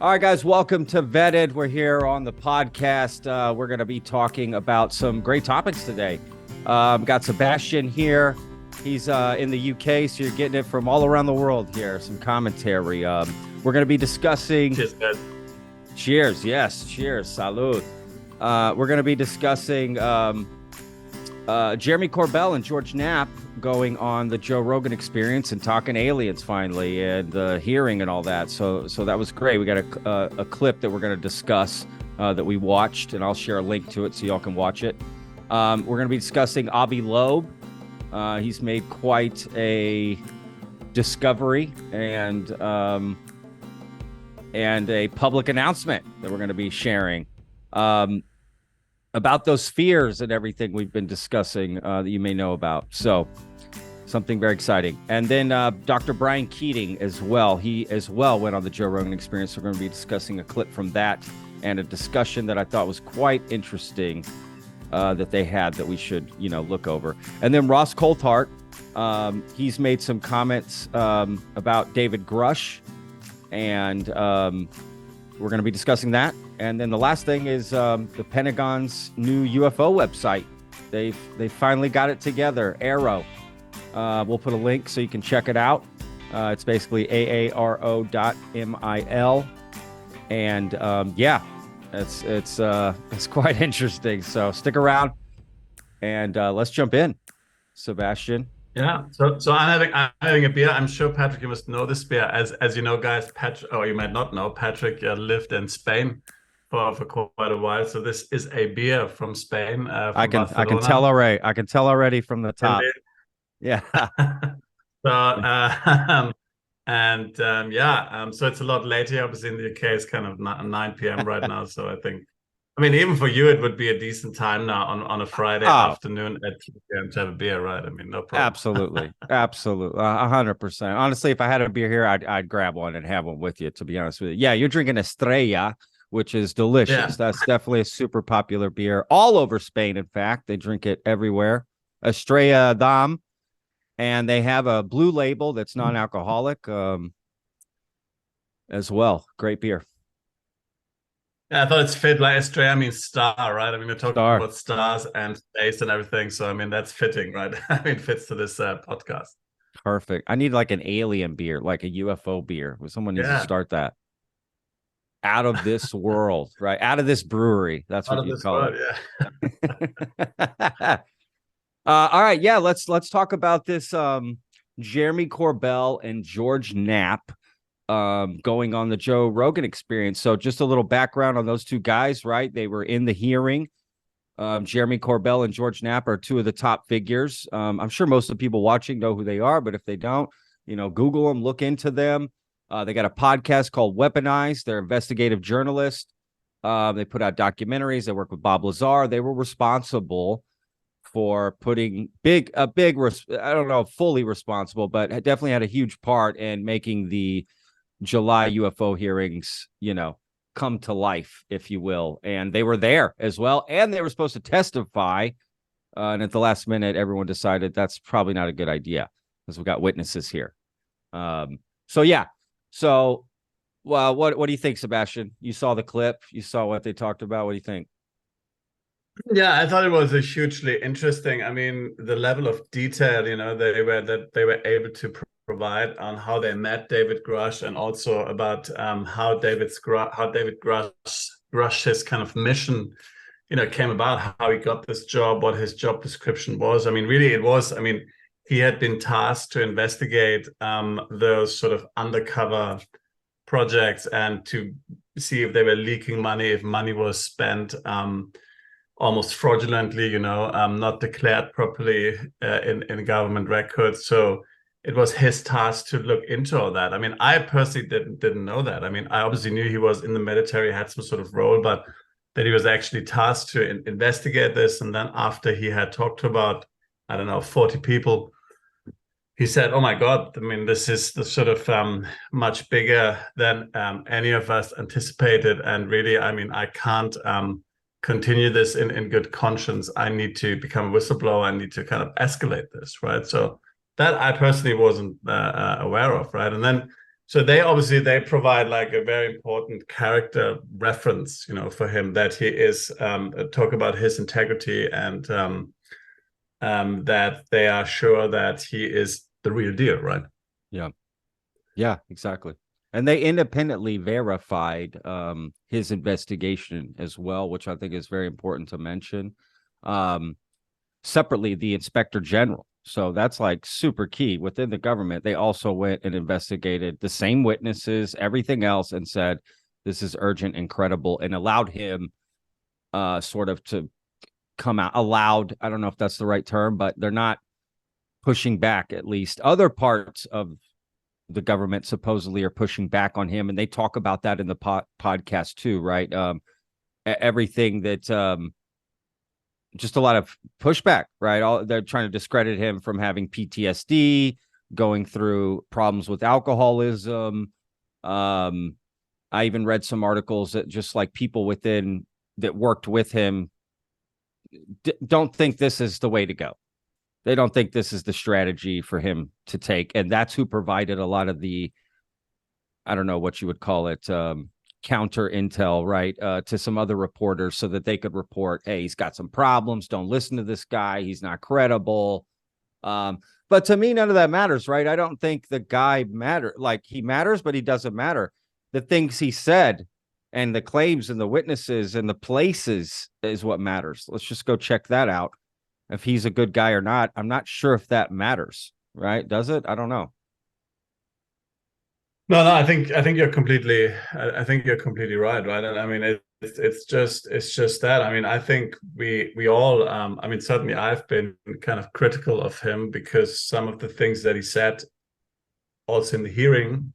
All right, guys, welcome to Vetted. We're here on the podcast. We're going to be talking about some great topics today. Got Sebastian here. He's in the UK, so you're getting it from all around the world here. Some commentary. We're going to be discussing. Cheers, guys. Cheers, yes, cheers, salud. We're going to be discussing Jeremy Corbell and George Knapp going on the Joe Rogan Experience and talking aliens finally, and the hearing and all that. So that was great. We got a clip that we're going to discuss that we watched, and I'll share a link to it so y'all can watch it. We're going to be discussing Avi Loeb. He's made quite a discovery and a public announcement that we're going to be sharing about those fears and everything we've been discussing that you may know about. So something very exciting. And then Dr. Brian Keating as well. He as well went on the Joe Rogan Experience. We're going to be discussing a clip from that and a discussion that I thought was quite interesting that they had that we should, look over. And then Ross Coulthart, he's made some comments about David Grusch, and we're going to be discussing that. And then the last thing is the Pentagon's new UFO website. They finally got it together, AARO. We'll put a link so you can check it out. It's basically AARO.mil. And it's quite interesting. So stick around and let's jump in, Sebastian. Yeah. So I'm having a beer. I'm sure Patrick, you must know this beer. As you know, guys, Patrick, or you might not know, Patrick lived in Spain for quite a while. So this is a beer from Spain. I can tell already. I can tell already from the top. Yeah. So so it's a lot later. Obviously in the UK it's kind of 9 p.m. right now. So I mean, even for you, it would be a decent time now on a Friday afternoon at 2 p.m. to have a beer, right? I mean, no problem. Absolutely. 100%. Honestly, if I had a beer here, I'd grab one and have one with you, to be honest with you. Yeah, you're drinking Estrella, which is delicious. Yeah. That's definitely a super popular beer all over Spain. In fact, they drink it everywhere. Estrella Damm. And they have a blue label that's non-alcoholic as well. Great beer. Yeah, I thought it's fit. Like Estrella means star, right? I mean, we're talking about stars and space and everything. So, I mean, that's fitting, right? I mean, it fits to this podcast. Perfect. I need like an alien beer, like a UFO beer. Someone needs to start that. Out of this world, right? Out of this brewery. That's what you call it. Yeah. All right, yeah, let's talk about this Jeremy Corbell and George Knapp going on the Joe Rogan Experience. So just a little background on those two guys, right? They were in the hearing. Jeremy Corbell and George Knapp are two of the top figures. I'm sure most of the people watching know who they are, but if they don't, Google them, look into them. They got a podcast called Weaponized. They're investigative journalists. They put out documentaries. They work with Bob Lazar. They were responsible for putting I don't know, fully responsible, but definitely had a huge part in making the July UFO hearings, come to life, if you will. And they were there as well. And they were supposed to testify. And at the last minute, everyone decided that's probably not a good idea because we've got witnesses here. Well, what do you think, Sebastian? You saw the clip. You saw what they talked about. What do you think? Yeah, I thought it was a hugely interesting. I mean, the level of detail, they were able to provide on how they met David Grusch, and also about how David Grusch's kind of mission, came about, how he got this job, what his job description was. I mean, really, he had been tasked to investigate those sort of undercover projects and to see if they were leaking money, if money was spent almost fraudulently, not declared properly in government records. So it was his task to look into all that. I mean, I personally didn't know that. I mean, I obviously knew he was in the military, had some sort of role, but that he was actually tasked to investigate this. And then after he had talked to about, 40 people, he said, oh my God, I mean, this is the sort of much bigger than any of us anticipated. And really, I mean, I can't continue this in good conscience. I need to become a whistleblower. I need to kind of escalate this, right? So that I personally wasn't aware of, right? And then So they provide like a very important character reference, for him, that he is talk about his integrity, and that they are sure that he is the real deal, right? Yeah, exactly. And they independently verified his investigation as well, which I think is very important to mention. Separately, the inspector general. So that's like super key within the government. They also went and investigated the same witnesses, everything else, and said, this is urgent and credible, and allowed him sort of to come out. Allowed, I don't know if that's the right term, but they're not pushing back, at least. Other parts of the government supposedly are pushing back on him, and they talk about that in the podcast too, right? Everything that just a lot of pushback, right? They're trying to discredit him from having PTSD, going through problems with alcoholism. I even read some articles that just like people within that worked with him don't think this is the way to go. They don't think this is the strategy for him to take. And that's who provided a lot of the, I don't know what you would call it, counter intel, right, to some other reporters so that they could report, hey, he's got some problems. Don't listen to this guy. He's not credible. But to me, none of that matters, right? I don't think the guy matter. Like, he matters, but he doesn't matter. The things he said and the claims and the witnesses and the places is what matters. Let's just go check that out. If he's a good guy or not, I'm not sure if that matters, right? Does it? I don't know. No, I think you're completely right, right? And I mean, it's just that. I mean, I think we all, I mean, certainly I've been kind of critical of him because some of the things that he said, also in the hearing,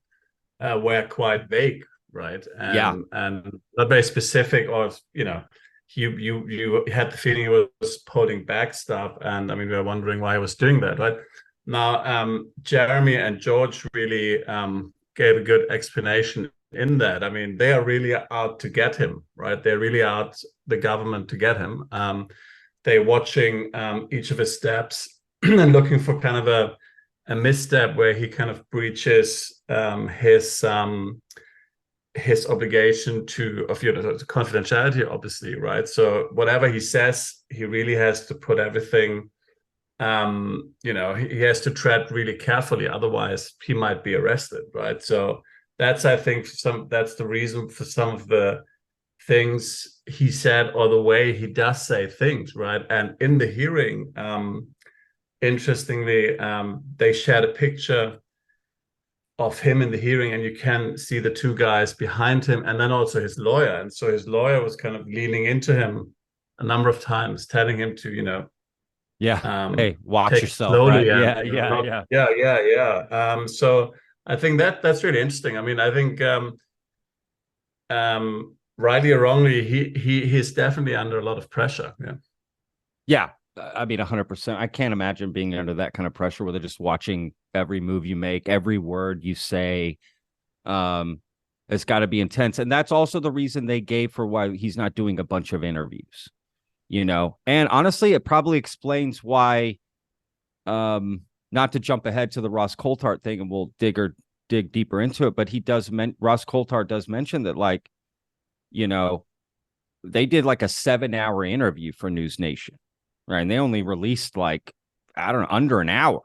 were quite vague, right? Yeah. And not very specific, or you had the feeling he was pulling back stuff, and I mean, we were wondering why he was doing that, right? Now, Jeremy and George really gave a good explanation in that. I mean, they are really out to get him, right? They're really out, the government, to get him. They're watching each of his steps and looking for kind of a misstep where he kind of breaches his obligation of confidentiality, obviously, right? So whatever he says, he really has to put everything. He has to tread really carefully, otherwise he might be arrested, right? So that's, I think, that's the reason for some of the things he said, or the way he does say things, right? And in the hearing, interestingly, they shared a picture of him in the hearing, and you can see the two guys behind him, and then also his lawyer. And so his lawyer was kind of leaning into him a number of times, telling him to, hey, watch take yourself, slowly, right? and Yeah. So I think that's really interesting. I mean, I think rightly or wrongly, he's definitely under a lot of pressure. Yeah. I mean, 100%. I can't imagine being under that kind of pressure where they're just watching every move you make, every word you say. It's got to be intense. And that's also the reason they gave for why he's not doing a bunch of interviews, And honestly, it probably explains why, not to jump ahead to the Ross Coulthart thing, and we'll dig deeper into it, but Ross Coulthart does mention that, like, they did like a 7-hour interview for News Nation. Right. And they only released like, I don't know, under an hour.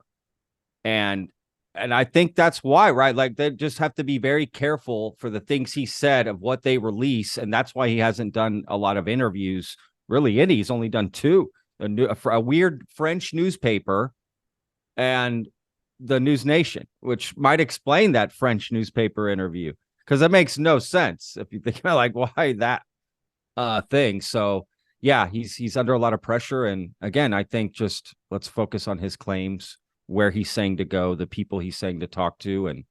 And I think that's why, right? Like, they just have to be very careful for the things he said of what they release. And that's why he hasn't done a lot of interviews, really. He's only done 2, a weird French newspaper and the News Nation, which might explain that French newspaper interview, because that makes no sense if you think about, like, why that thing. So yeah, he's under a lot of pressure. And again, I think just let's focus on his claims, where he's saying to go, the people he's saying to talk to, and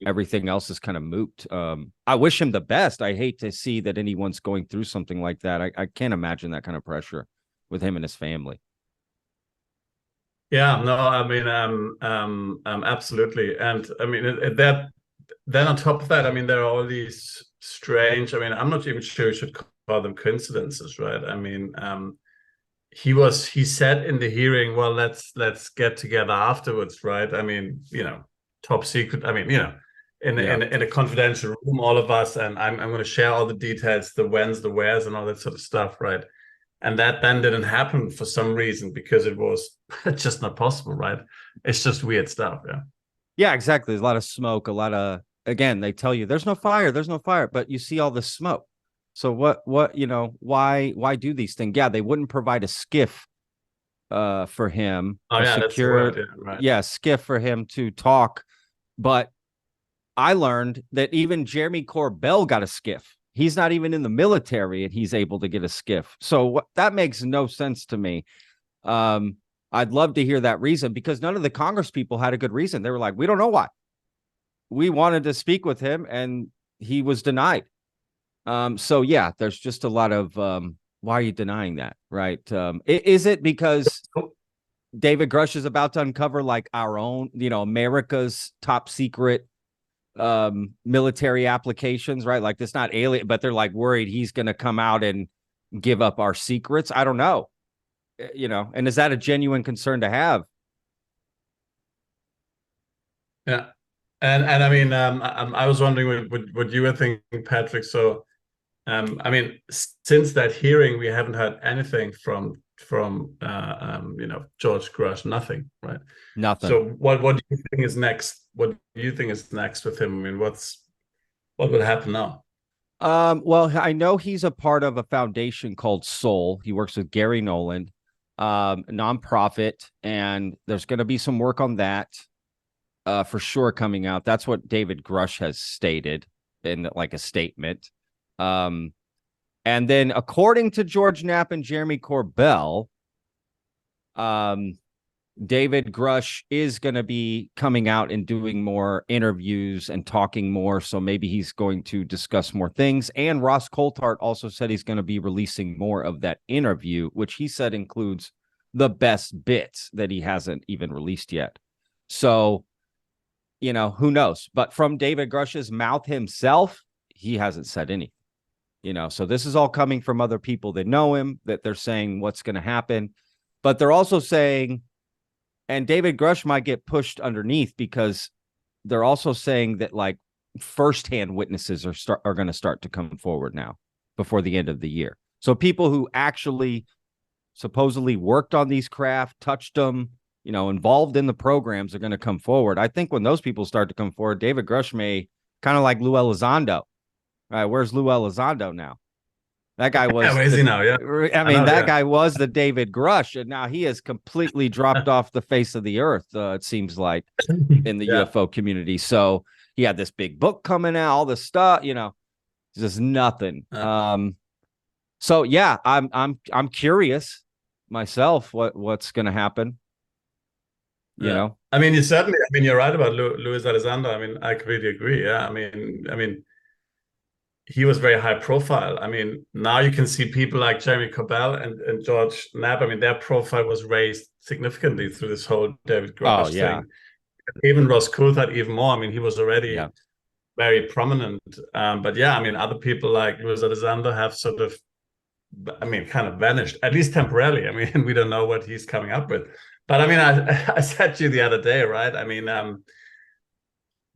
everything else is kind of moot. I wish him the best. I hate to see that anyone's going through something like that. I can't imagine that kind of pressure with him and his family. Yeah, no, I mean, absolutely. And I mean, that then on top of that, I mean, there are all these strange, I mean, I'm not even sure you should call them coincidences, right? I mean, he said in the hearing, well, let's get together afterwards, right? I mean, top secret. I mean, in a confidential room, all of us, and I'm going to share all the details, the whens, the wheres, and all that sort of stuff, right? And that then didn't happen for some reason because it was just not possible, right? It's just weird stuff, yeah. Yeah, exactly. There's a lot of smoke, a lot of, again, they tell you there's no fire, but you see all the smoke. So what, why do these things? Yeah, they wouldn't provide a skiff for him, Oh a yeah, that's the word, secure, yeah, right. yeah, skiff for him to talk. But I learned that even Jeremy Corbell got a skiff. He's not even in the military and he's able to get a skiff. So that makes no sense to me. I'd love to hear that reason, because none of the Congress people had a good reason. They were like, we don't know why. We wanted to speak with him and he was denied. So yeah, there's just a lot of why are you denying that, right? Is it because David Grusch is about to uncover like our own, America's top secret military applications, right? Like it's not alien, but they're like worried he's going to come out and give up our secrets. I don't know, and is that a genuine concern to have? Yeah. And I mean, I was wondering what you were thinking, Patrick. So, I mean, since that hearing, we haven't heard anything from George Grusch, nothing, right? Nothing. So, what do you think is next? What do you think is next with him? I mean, what will happen now? Well, I know he's a part of a foundation called Soul. He works with Gary Nolan, nonprofit, and there's going to be some work on that. For sure coming out. That's what David Grusch has stated in like a statement. And then according to George Knapp and Jeremy Corbell, David Grusch is going to be coming out and doing more interviews and talking more. So maybe he's going to discuss more things. And Ross Coulthart also said he's going to be releasing more of that interview, which he said includes the best bits that he hasn't even released yet. So, who knows? But from David Grush's mouth himself, he hasn't said anything. So this is all coming from other people that know him, that they're saying what's going to happen. But they're also saying, and David Grusch might get pushed underneath, because they're also saying that like firsthand witnesses are going to start to come forward now before the end of the year. So people who actually supposedly worked on these craft, touched them, involved in the programs, are going to come forward. I think when those people start to come forward, David Grusch may, kind of like Lou Elizondo. Right, where's Lou Elizondo now? That guy was. Where is he now? Yeah, I mean, that guy was the David Grusch, and now he has completely dropped off the face of the earth. It seems like in the UFO community. So he had this big book coming out, all this stuff. Just nothing. So yeah, I'm curious myself what's going to happen. I mean, you're right about Luis Elizondo. I mean, I completely agree. Yeah, I mean, he was very high profile. I mean, now you can see people like Jeremy Corbell and George Knapp. I mean, their profile was raised significantly through this whole David Grusch thing. Even Ross Coulthart, even more. I mean, he was already very prominent. But yeah, I mean, other people like Luis Elizondo have sort of, kind of vanished, at least temporarily. I mean, we don't know what he's coming up with. But I mean, I said to you the other day, right? I mean,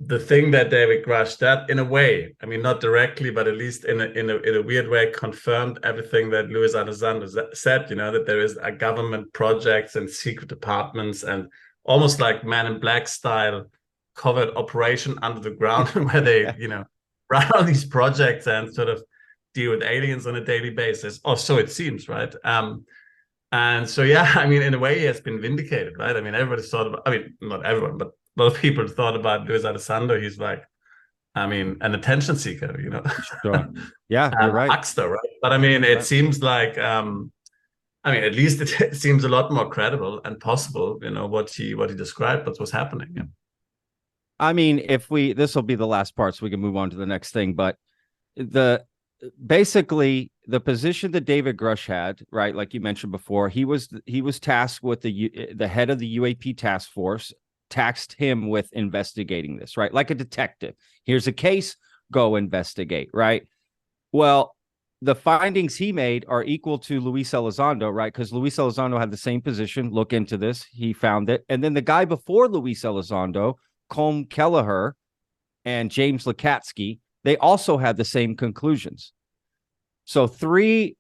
the thing that David Grusch, that in a way, I mean, not directly, but at least in a weird way, confirmed everything that Luis Elizondo said. That there is a government projects and secret departments and almost like Man in Black style covert operation under the ground where they, run all these projects and sort of deal with aliens on a daily basis, or so it seems, right? And so, yeah, I mean, in a way, he has been vindicated, right? I mean, everybody thought about, not everyone, but a lot of people thought about Luis Elizondo. He's like, an attention seeker, Sure. Yeah, you're right. Huckster, right? But I mean, it seems like, at least it seems a lot more credible and possible, what he described, what was happening. Yeah. I mean, this will be the last part, so we can move on to the next thing. But basically the position that David Grusch had, right, like you mentioned before, he was tasked with the head of the UAP task force, tasked him with investigating this, right, like a detective. Here's a case, go investigate, right? Well, the findings he made are equal to Luis Elizondo, right? Because Luis Elizondo had the same position. Look into this. He found it. And then the guy before Luis Elizondo, Colm Kelleher, and James Lukatsky, they also had the same conclusions. So three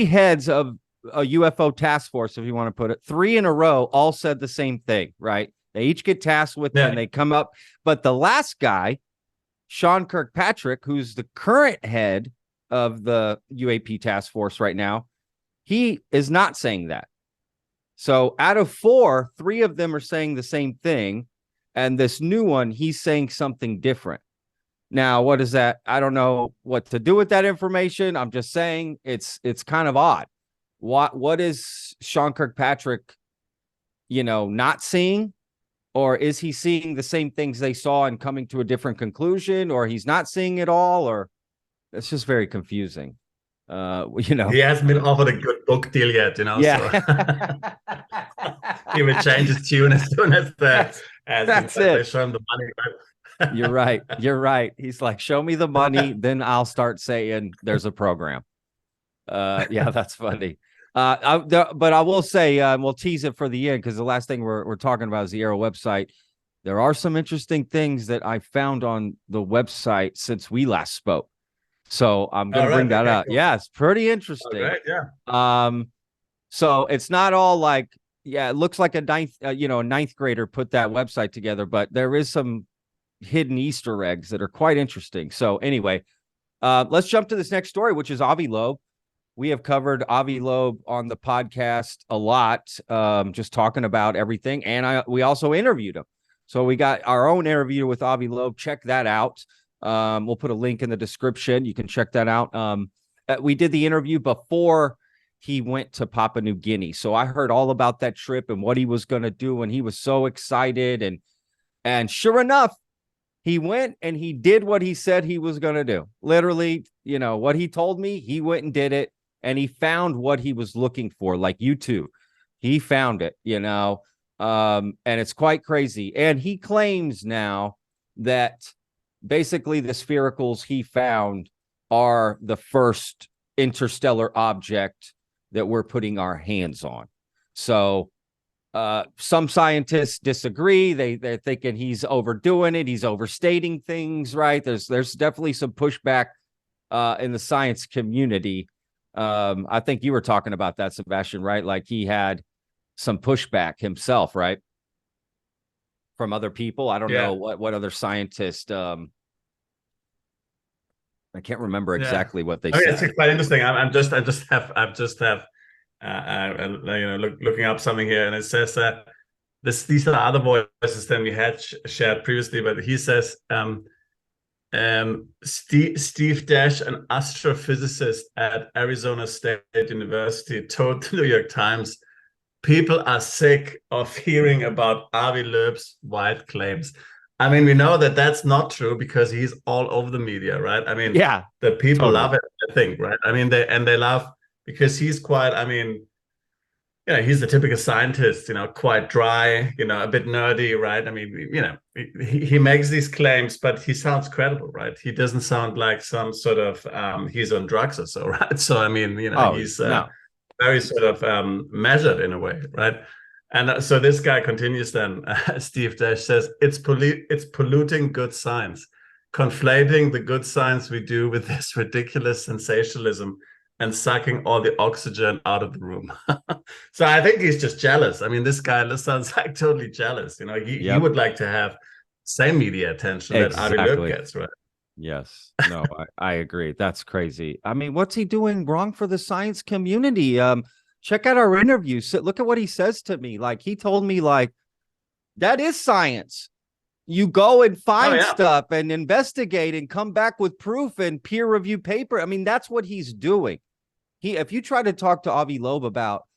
heads of a UFO task force, if you want to put it, 3 in a row, all said the same thing, right? They each get tasked with, and they come up. But the last guy, Sean Kirkpatrick, who's the current head of the UAP task force right now, he is not saying that. So out of 4, 3 of them are saying the same thing. And this new one, he's saying something different. Now, what is that? I don't know what to do with that information. I'm just saying it's kind of odd. What is Sean Kirkpatrick, not seeing? Or is he seeing the same things they saw and coming to a different conclusion? Or he's not seeing it all? Or it's just very confusing. He hasn't been offered a good book deal yet, Yeah. So he would change his tune as soon as they show him the money. Right? You're right. He's like, show me the money, then I'll start saying there's a program. Yeah, that's funny. But I will say, we'll tease it for the end, because the last thing we're talking about is the AARO website. There are some interesting things that I found on the website since we last spoke. So I'm going to bring that up. Cool. Yeah, it's pretty interesting. Right, yeah. So it's not all like, it looks like a ninth grader put that website together, but there is some hidden Easter eggs that are quite interesting. So anyway, let's jump to this next story, which is Avi Loeb. We have covered Avi Loeb on the podcast a lot, just talking about everything. And we also interviewed him. So we got our own interview with Avi Loeb. Check that out. We'll put a link in the description. You can check that out. We did the interview before he went to Papua New Guinea. So I heard all about that trip and what he was going to do. And he was so excited. And sure enough, he went and he did what he said he was going to do. Literally, what he told me, he went and did it. And he found what he was looking for, like you too. He found it, and it's quite crazy. And he claims now that basically the sphericals he found are the first interstellar object that we're putting our hands on. So some scientists disagree. They're thinking he's overdoing it. He's overstating things, right? There's definitely some pushback in the science community. I think you were talking about that, Sebastian, right? Like he had some pushback himself, right? From other people. I don't know what other scientist. I can't remember exactly what they said. It's quite interesting. I'm just looking up something here, and it says these are other voices than we had shared previously, but he says Steve Dash, an astrophysicist at Arizona State University, told the New York Times, people are sick of hearing about Avi Loeb's wild claims. I mean, we know that that's not true because he's all over the media, right? I mean, the people love it, I think, right? I mean, they love because he's quite, he's the typical scientist, quite dry, a bit nerdy, right? I mean, he makes these claims, but he sounds credible, right? He doesn't sound like some sort of he's on drugs or so, right? So, I mean, he's very sort of measured in a way, right? And so this guy continues then, Steve Dash says, it's polluting good science, conflating the good science we do with this ridiculous sensationalism and sucking all the oxygen out of the room. So I think he's just jealous. I mean, this guy sounds like totally jealous. He would like to have same media attention that Avi Loeb gets, right? Yes. No, I agree. That's crazy. I mean, what's he doing wrong for the science community? Check out our interview. Look at what he says to me. Like, he told me, like, that is science. You go and find stuff and investigate and come back with proof and peer review paper. I mean, that's what he's doing. If you try to talk to Avi Loeb about,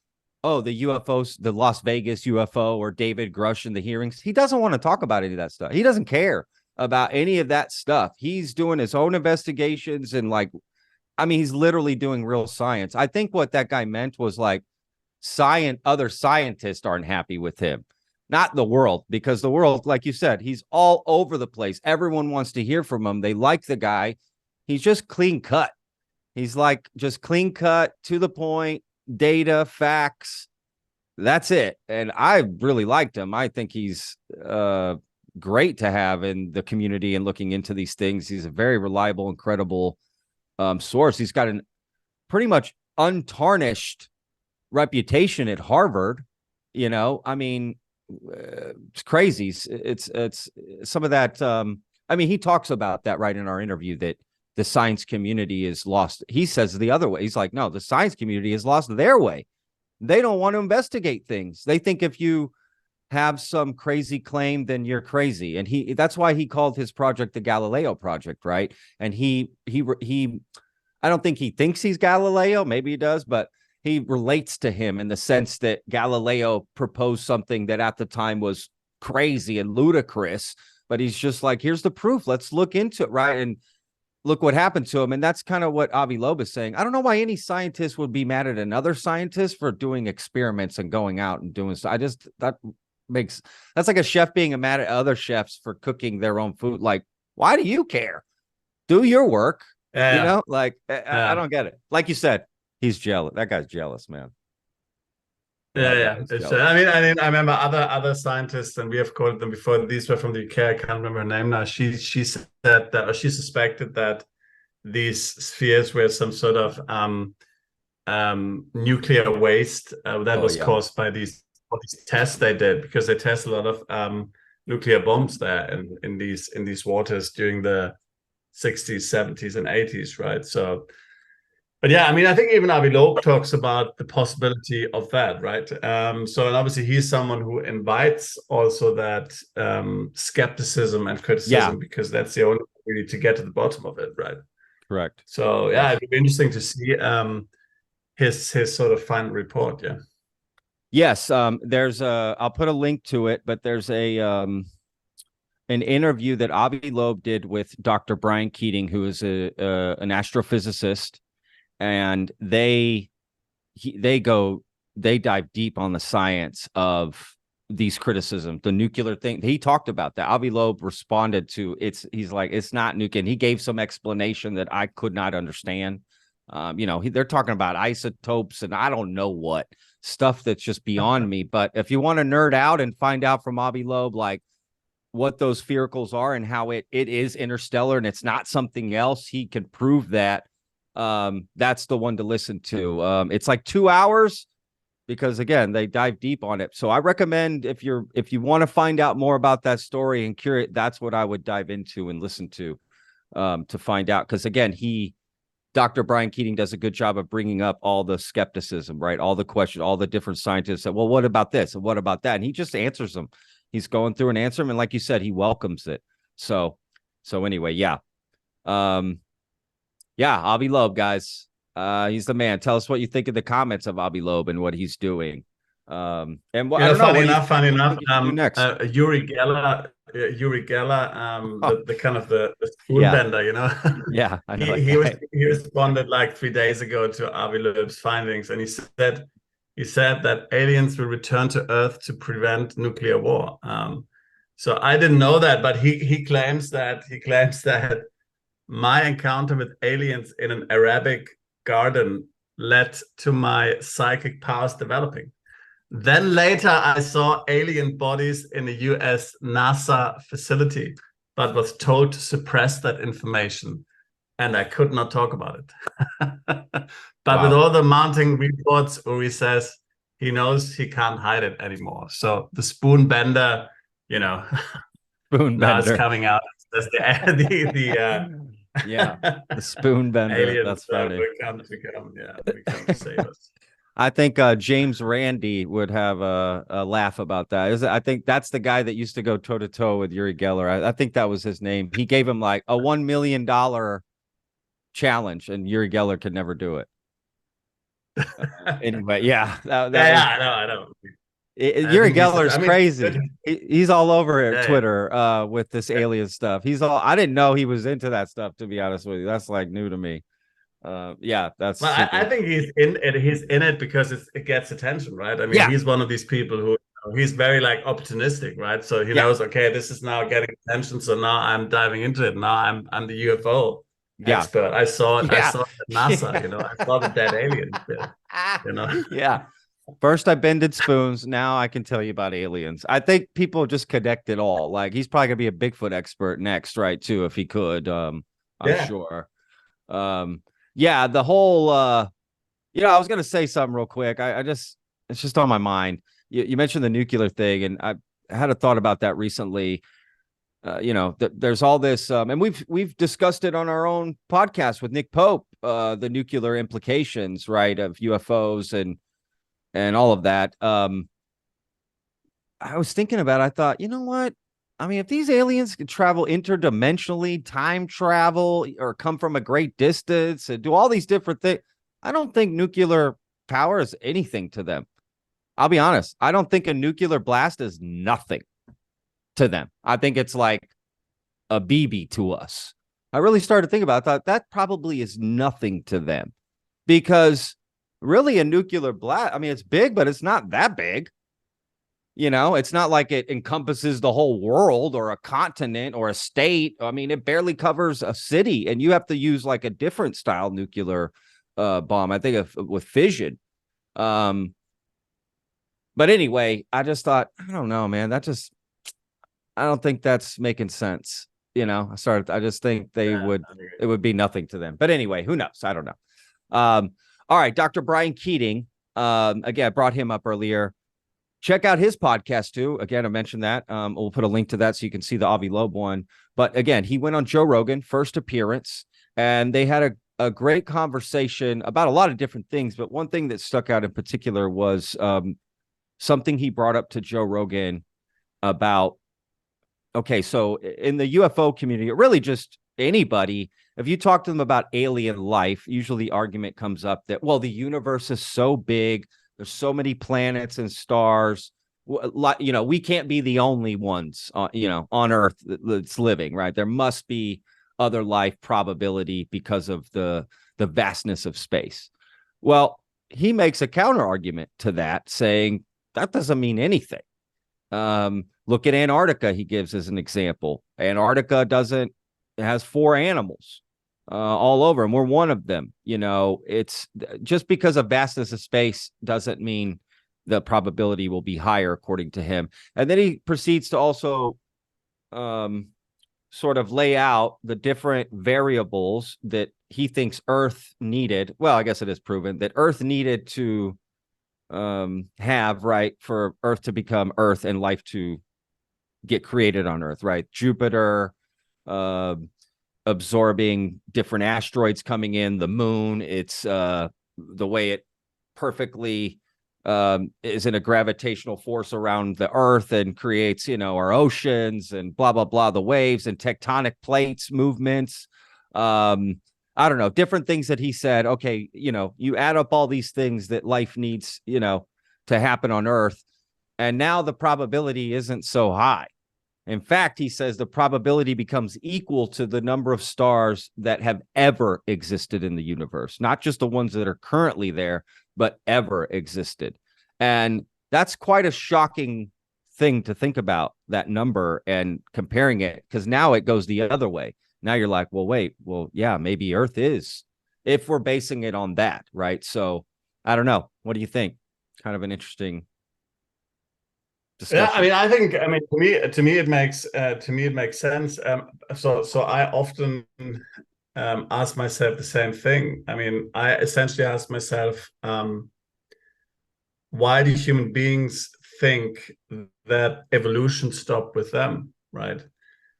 the UFOs, the Las Vegas UFO or David Grusch in the hearings, he doesn't want to talk about any of that stuff. He doesn't care about any of that stuff. He's doing his own investigations and he's literally doing real science. I think what that guy meant was like other scientists aren't happy with him, not the world, because the world, like you said, he's all over the place. Everyone wants to hear from him. They like the guy. He's just clean cut. He's like just clean cut, to the point, data, facts. That's it. And I really liked him. I think he's great to have in the community and looking into these things. He's a very reliable and credible source. He's got an pretty much untarnished reputation at Harvard. You know, I mean, it's crazy. It's some of that. I mean, he talks about that right in our interview, that the science community is lost. He says the other way. He's like, no, the science community has lost their way. They don't want to investigate things. They think if you have some crazy claim, then you're crazy. And that's why he called his project the Galileo Project, right? And he I don't think he thinks he's Galileo. Maybe he does, but he relates to him in the sense that Galileo proposed something that at the time was crazy and ludicrous, but he's just like, here's the proof. Let's look into it, right? And look what happened to him. And that's kind of what Avi Loeb is saying. I don't know why any scientist would be mad at another scientist for doing experiments and going out and doing so. That's like a chef being mad at other chefs for cooking their own food. Like, why do you care? Do your work. You know, like, I don't get it. Like you said, he's jealous. That guy's jealous, man. I mean, I remember other scientists, and we have called them before. These were from the UK. I can't remember her name now. She said that, or she suspected that these spheres were some sort of nuclear waste that was caused by these tests they did, because they test a lot of nuclear bombs there in these waters during the 60s, 70s, and 80s, right? So. But yeah, I mean, I think even Avi Loeb talks about the possibility of that, right? So, and obviously he's someone who invites also that skepticism and criticism, because that's the only way really to get to the bottom of it, right? Correct. So yeah, it'd be interesting to see his sort of final report. Yeah. Yes. I'll put a link to it, but there's an interview that Avi Loeb did with Dr. Brian Keating, who is an astrophysicist. And they dive deep on the science of these criticisms, the nuclear thing. He talked about that. Avi Loeb responded to he's like, it's not nuclear. And he gave some explanation that I could not understand. They're talking about isotopes and I don't know what stuff that's just beyond me. But if you want to nerd out and find out from Avi Loeb, like what those sphericals are and how it is interstellar and it's not something else, he can prove that. That's the one to listen to. It's like 2 hours because again, they dive deep on it. So I recommend if you want to find out more about that story and curious, that's what I would dive into and listen to find out. Cause again, Dr. Brian Keating does a good job of bringing up all the skepticism, right? All the questions, all the different scientists that, well, what about this? And what about that? And he just answers them. He's going through and answer them. And like you said, he welcomes it. So anyway, yeah. Yeah, Avi Loeb, guys. He's the man. Tell us what you think of the comments of Avi Loeb and what he's doing. And what, I don't know. Funny enough. Yuri Geller, the kind of the spoon bender, you know. Yeah, I know he responded like 3 days ago to Avi Loeb's findings, and he said that aliens will return to Earth to prevent nuclear war. So I didn't know that, but he claims that my encounter with aliens in an Arabic garden led to my psychic powers developing. Then later I saw alien bodies in a US NASA facility, but was told to suppress that information. And I could not talk about it. But with all the mounting reports, Uri says he knows he can't hide it anymore. So the spoon bender, spoon now bender. It's coming out. That's the spoon bender. Aliens, that's funny. Become to save us. I think James Randi would have a laugh about that. I think that's the guy that used to go toe to toe with Yuri Geller. I think that was his name. He gave him like a $1 million challenge, and Yuri Geller could never do it. Anyway, yeah, I know. Yuri Geller's crazy. He's all over Twitter with this alien stuff. I didn't know he was into that stuff, to be honest with you. That's like new to me. That's. Well, I think he's in it. He's in it because it gets attention, right? I mean, he's one of these people who he's very like opportunistic, right? So he knows, okay, this is now getting attention, so now I'm diving into it. Now I'm the UFO expert. I saw it. I saw it at NASA. I saw the dead alien. Yeah. First, I bended spoons. Now I can tell you about aliens. I think people just connect it all. Like he's probably gonna be a Bigfoot expert next, right? Too, if he could. I'm Yeah. sure. Yeah, the whole I was gonna say something real quick. I just it's just on my mind. You mentioned the nuclear thing, and I had a thought about that recently. There's all this, and we've discussed it on our own podcast with Nick Pope, the nuclear implications, right, of UFOs and all of that. I was thinking about it, I thought, you know what? I mean, if these aliens could travel interdimensionally, time travel, or come from a great distance and do all these different things, I don't think nuclear power is anything to them. I'll be honest. I don't think a nuclear blast is nothing to them. I think it's like a BB to us. I really started to think about it. I thought that probably is nothing to them because really a nuclear blast, I mean, it's big, but it's not that big. It's not like it encompasses the whole world or a continent or a state. I mean, it barely covers a city, and you have to use like a different style nuclear bomb. I think with fission. But anyway, I just thought, I don't know, man. I don't think that's making sense. I just think it would be nothing to them. But anyway, who knows? I don't know. All right, Dr. Brian Keating. Again, I brought him up earlier. Check out his podcast too. Again, I mentioned that. We'll put a link to that so you can see the Avi Loeb one. But again, he went on Joe Rogan, first appearance, and they had a great conversation about a lot of different things. But one thing that stuck out in particular was something he brought up to Joe Rogan about, okay, so in the UFO community, or really just anybody, if you talk to them about alien life, usually the argument comes up that, well, the universe is so big, there's so many planets and stars. We can't be the only ones, on Earth that's living, right? There must be other life probability because of the vastness of space. Well, he makes a counter argument to that, saying that doesn't mean anything. Look at Antarctica. He gives as an example. Antarctica it has 4 animals all over, and we're one of them. It's just because of vastness of space doesn't mean the probability will be higher, according to him. And then he proceeds to also sort of lay out the different variables that he thinks Earth needed. Well, I guess it is proven that Earth needed to have, right, for Earth to become Earth and life to get created on Earth, right? Jupiter, absorbing different asteroids coming in, the moon, it's the way it perfectly is in a gravitational force around the Earth and creates, our oceans and blah, blah, blah, the waves and tectonic plates movements. I don't know, different things that he said. Okay, you add up all these things that life needs, to happen on Earth, and now the probability isn't so high. In fact, he says the probability becomes equal to the number of stars that have ever existed in the universe, not just the ones that are currently there, but ever existed. And that's quite a shocking thing to think about, that number, and comparing it, because now it goes the other way. Now you're like, well, wait, well, yeah, maybe Earth is, if we're basing it on that, right? So I don't know. What do you think? Kind of an interesting discussion. Yeah, to me it makes sense. So I often ask myself the same thing. I mean, I essentially ask myself, why do human beings think that evolution stopped with them, right?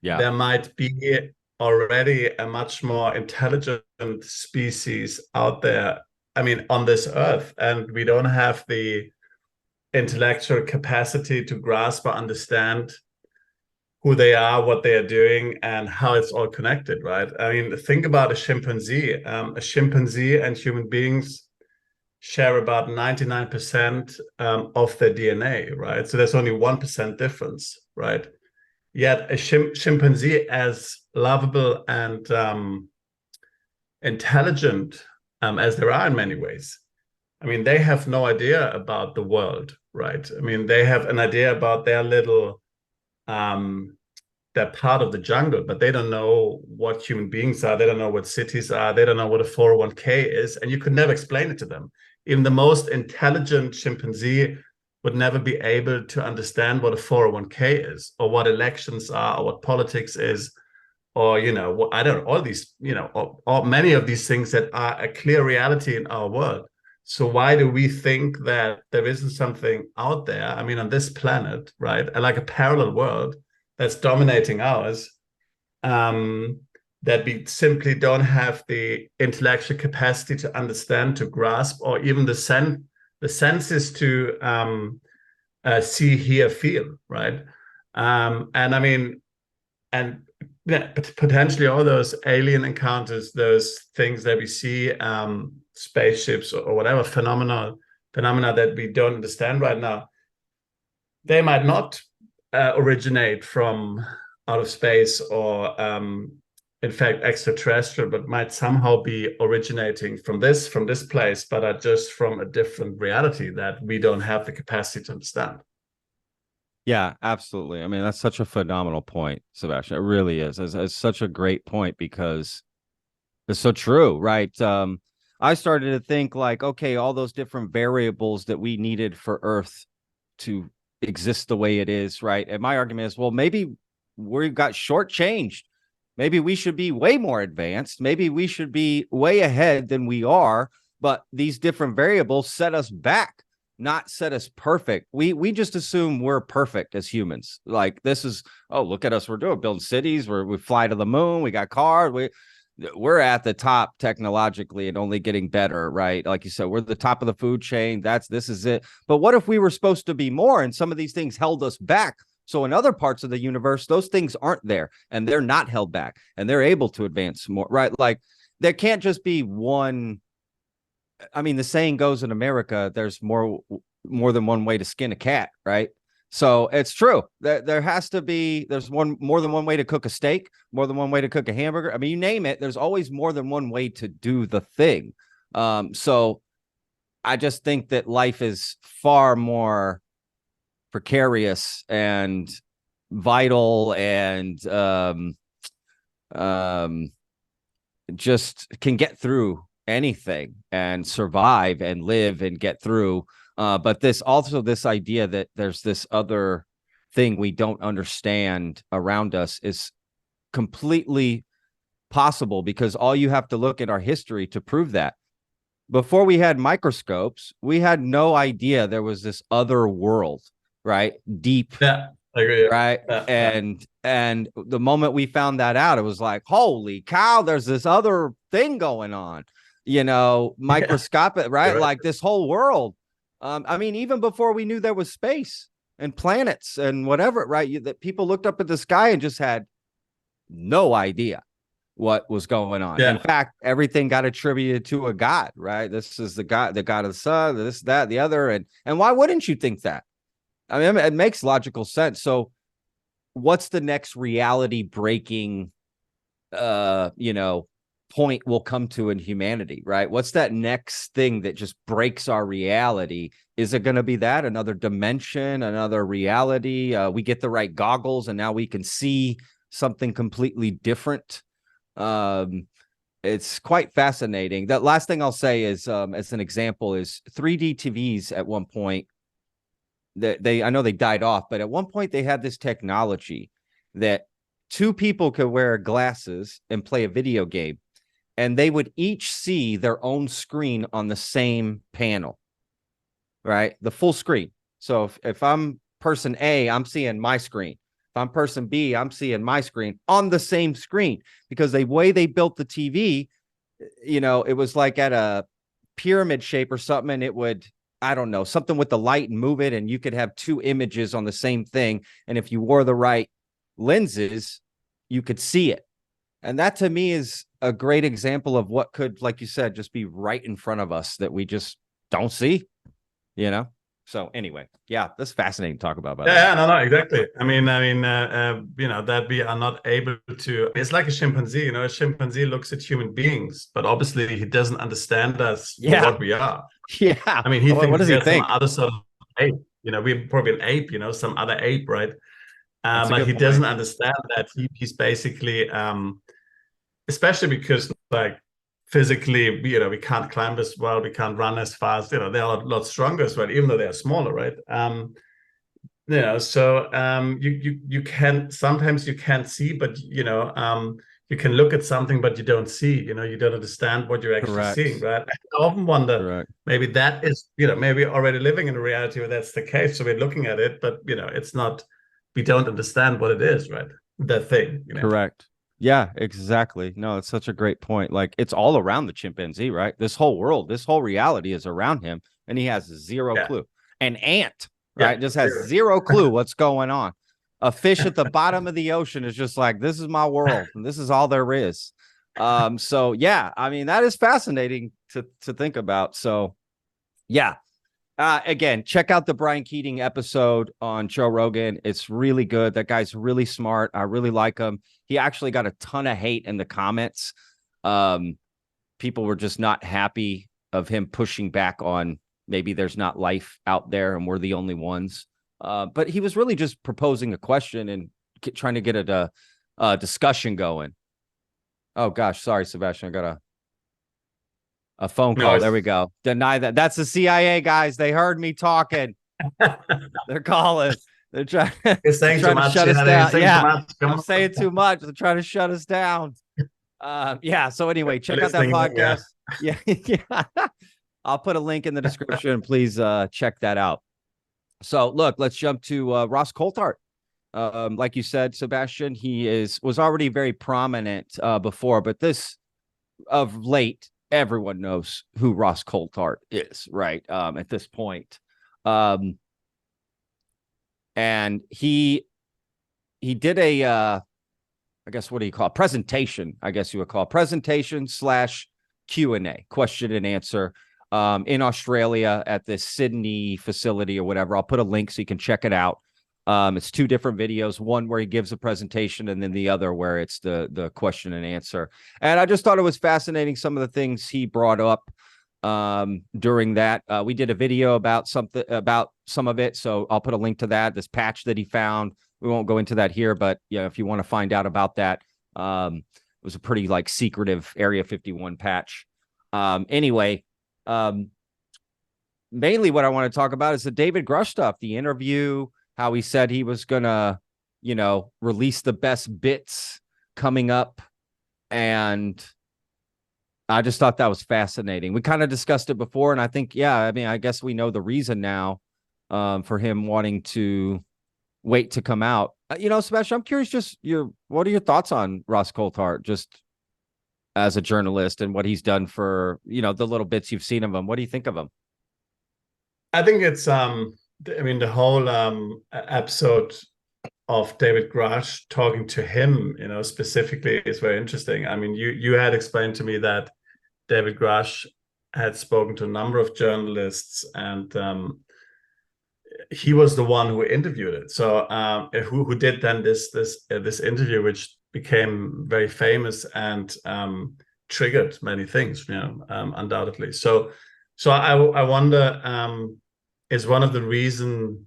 Yeah. There might be already a much more intelligent species out there, I mean, on this earth, and we don't have the intellectual capacity to grasp or understand who they are, what they are doing, and how it's all connected, right? I mean, think about a chimpanzee. A chimpanzee and human beings share about 99% of their DNA, right? So there's only 1% difference, right? Yet a chimpanzee, as lovable and intelligent as there are in many ways, I mean, they have no idea about the world, right? I mean, they have an idea about their little, they're part of the jungle, but they don't know what human beings are. They don't know what cities are. They don't know what a 401k is. And you could never explain it to them. even the most intelligent chimpanzee would never be able to understand what a 401k is, or what elections are, or what politics is, or, you know, I don't know, all these, you know, or many of these things that are a clear reality in our world. So why do we think that there isn't something out there, I mean, on this planet, right, like a parallel world that's dominating ours, that we simply don't have the intellectual capacity to understand, to grasp, or even the senses to see, hear, feel, right? And I mean, and yeah, potentially all those alien encounters, those things that we see, spaceships or whatever phenomena that we don't understand right now, they might not originate from out of space, or in fact extraterrestrial, but might somehow be originating from this place, but are just from a different reality that we don't have the capacity to understand. Yeah, absolutely. I mean, that's such a phenomenal point, Sebastian. It really is. It's such a great point because it's so true, right? I started to think like, okay, all those different variables that we needed for Earth to exist the way it is, right? And my argument is, well, maybe we got shortchanged. Maybe we should be way more advanced. Maybe we should be way ahead than we are. But these different variables set us back, not set us perfect. We just assume we're perfect as humans. Like this is, oh, look at us, we're building cities, we fly to the moon, we got cars, we're at the top technologically and only getting better, right? Like you said, we're the top of the food chain. This is it. But what if we were supposed to be more and some of these things held us back? So in other parts of the universe, those things aren't there and they're not held back and they're able to advance more, right? Like there can't just be one. I mean, the saying goes in America, there's more than one way to skin a cat, right? So it's true that there's more than one way to cook a steak, more than one way to cook a hamburger. I mean, you name it, there's always more than one way to do the thing. So I just think that life is far more precarious and vital and just can get through anything and survive and live and get through. But this idea that there's this other thing we don't understand around us is completely possible, because all you have to look at our history to prove that. Before we had microscopes, we had no idea there was this other world, right? Deep. Yeah, I agree. Right. And the moment we found that out, it was like, holy cow, there's this other thing going on, microscopic, right? Like this whole world. I mean, even before we knew there was space and planets and whatever, right? That people looked up at the sky and just had no idea what was going on. Yeah. In fact, everything got attributed to a god, right? This is the god of the sun, this, that, the other. And why wouldn't you think that? I mean, it makes logical sense. So what's the next reality breaking, point we'll come to in humanity, right? What's that next thing that just breaks our reality? Is it going to be that another dimension, another reality? We get the right goggles and now we can see something completely different. It's quite fascinating. That last thing I'll say is, as an example, is 3D TVs at one point. I know they died off, but at one point they had this technology that two people could wear glasses and play a video game, and they would each see their own screen on the same panel, right? The full screen. So if I'm person A, I'm seeing my screen. If I'm person B, I'm seeing my screen on the same screen, because the way they built the TV, it was like at a pyramid shape or something, and it would, I don't know, something with the light and move it, and you could have two images on the same thing. And if you wore the right lenses, you could see it. And that to me is a great example of what could, like you said, just be right in front of us that we just don't see, So anyway, yeah, that's fascinating to talk about. No, exactly. I mean, that we are not able to. It's like a chimpanzee. A chimpanzee looks at human beings, but obviously he doesn't understand us for what we are. Yeah. I mean, he thinks what does he think? Some other sort of ape. We're probably an ape. Some other ape, right? But he doesn't understand that he's basically, especially because like physically, we can't climb as well, we can't run as fast. They're a lot stronger as well, even though they're smaller, right? So you can sometimes you can't see, but you can look at something, but you don't see. You don't understand what you're actually seeing, right? I often wonder, maybe that is, maybe already living in a reality where that's the case. So we're looking at it, but it's not. We don't understand what it is, right? That thing. Correct. Yeah, exactly. No, it's such a great point. Like, it's all around the chimpanzee, right? This whole world, this whole reality is around him, and he has zero clue. An ant, right, just has zero clue what's going on. A fish at the bottom of the ocean is just like, this is my world, and this is all there is. So yeah, I mean, that is fascinating to think about. So yeah. Again, check out the Brian Keating episode on Joe Rogan. It's really good. That guy's really smart. I really like him. He actually got a ton of hate in the comments. People were just not happy of him pushing back on maybe there's not life out there and we're the only ones. But he was really just proposing a question and trying to get a discussion going. Oh, gosh. Sorry, Sebastian. I got a phone call. There we go. Deny that. That's the CIA, guys. They heard me talking. They're calling. They're trying to shut us down. Yeah, I'm saying too much. They're trying to shut us down. Yeah. So anyway, check out that podcast. Yeah. I'll put a link in the description. Please check that out. So look, let's jump to Ross Coulthart. Like you said, Sebastian, he was already very prominent before, but this of late, everyone knows who Ross Coulthart is, right? At this point. And he did a, I guess, what do you call it? Presentation, I guess you would call it. Presentation / Q&A, question and answer, in Australia at this Sydney facility or whatever. I'll put a link so you can check it out. It's 2 different videos, one where he gives a presentation and then the other where it's the question and answer. And I just thought it was fascinating, some of the things he brought up during that. We did a video about some of it, so I'll put a link to that, this patch that he found. We won't go into that here, but yeah, if you want to find out about that, it was a pretty secretive Area 51 patch. Anyway, mainly what I want to talk about is the David Grusch stuff, the interview, how he said he was going to, release the best bits coming up. And I just thought that was fascinating. We kind of discussed it before. And I think, I guess we know the reason now for him wanting to wait to come out. Sebastian, I'm curious, what are your thoughts on Ross Coulthart, just as a journalist and what he's done for, the little bits you've seen of him? What do you think of him? I think it's, the whole episode of David Grusch talking to him, specifically is very interesting. I mean, you had explained to me that David Grusch had spoken to a number of journalists, and he was the one who interviewed it. So who did then this interview, which became very famous and triggered many things, undoubtedly. So I wonder, is one of the reasons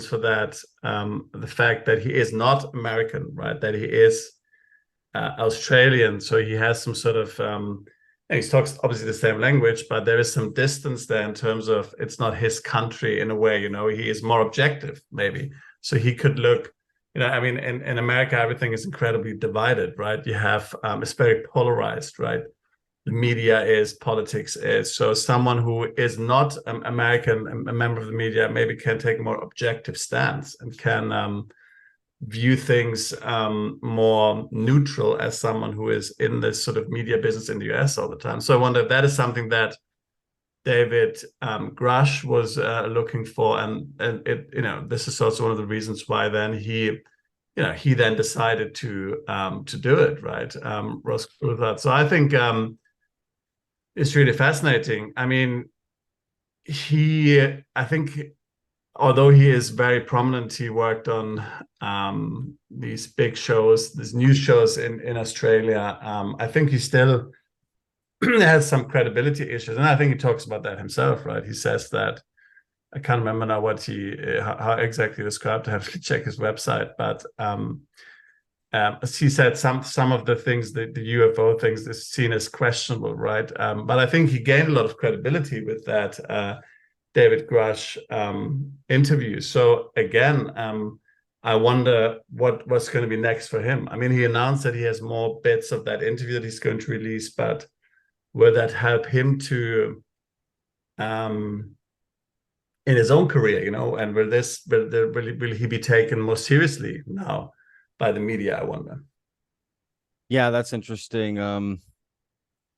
for that the fact that he is not American, right? That he is Australian, so he has some sort of and he talks obviously the same language, but there is some distance there in terms of it's not his country in a way. He is more objective, maybe. So he could look, in America everything is incredibly divided, right? You have it's very polarized, right? The media is, politics is. So someone who is not American, a member of the media, maybe can take a more objective stance and can view things more neutral as someone who is in this sort of media business in the US all the time. So I wonder if that is something that David Grusch was looking for, and it, this is also one of the reasons why then he then decided to do it, right? Ross Coulthart. So I think it's really fascinating. I mean, I think, although he is very prominent, he worked on these big shows, these news shows in Australia. I think he still has some credibility issues, and I think he talks about that himself, right? He says that, I can't remember now how exactly described. I have to check his website, but he said some of the things, the UFO things, is seen as questionable, right? But I think he gained a lot of credibility with that David Grusch interview. So again, I wonder what's going to be next for him. I mean, he announced that he has more bits of that interview that he's going to release, but will that help him to in his own career, and will he be taken more seriously now by the media, I wonder. Yeah, that's interesting.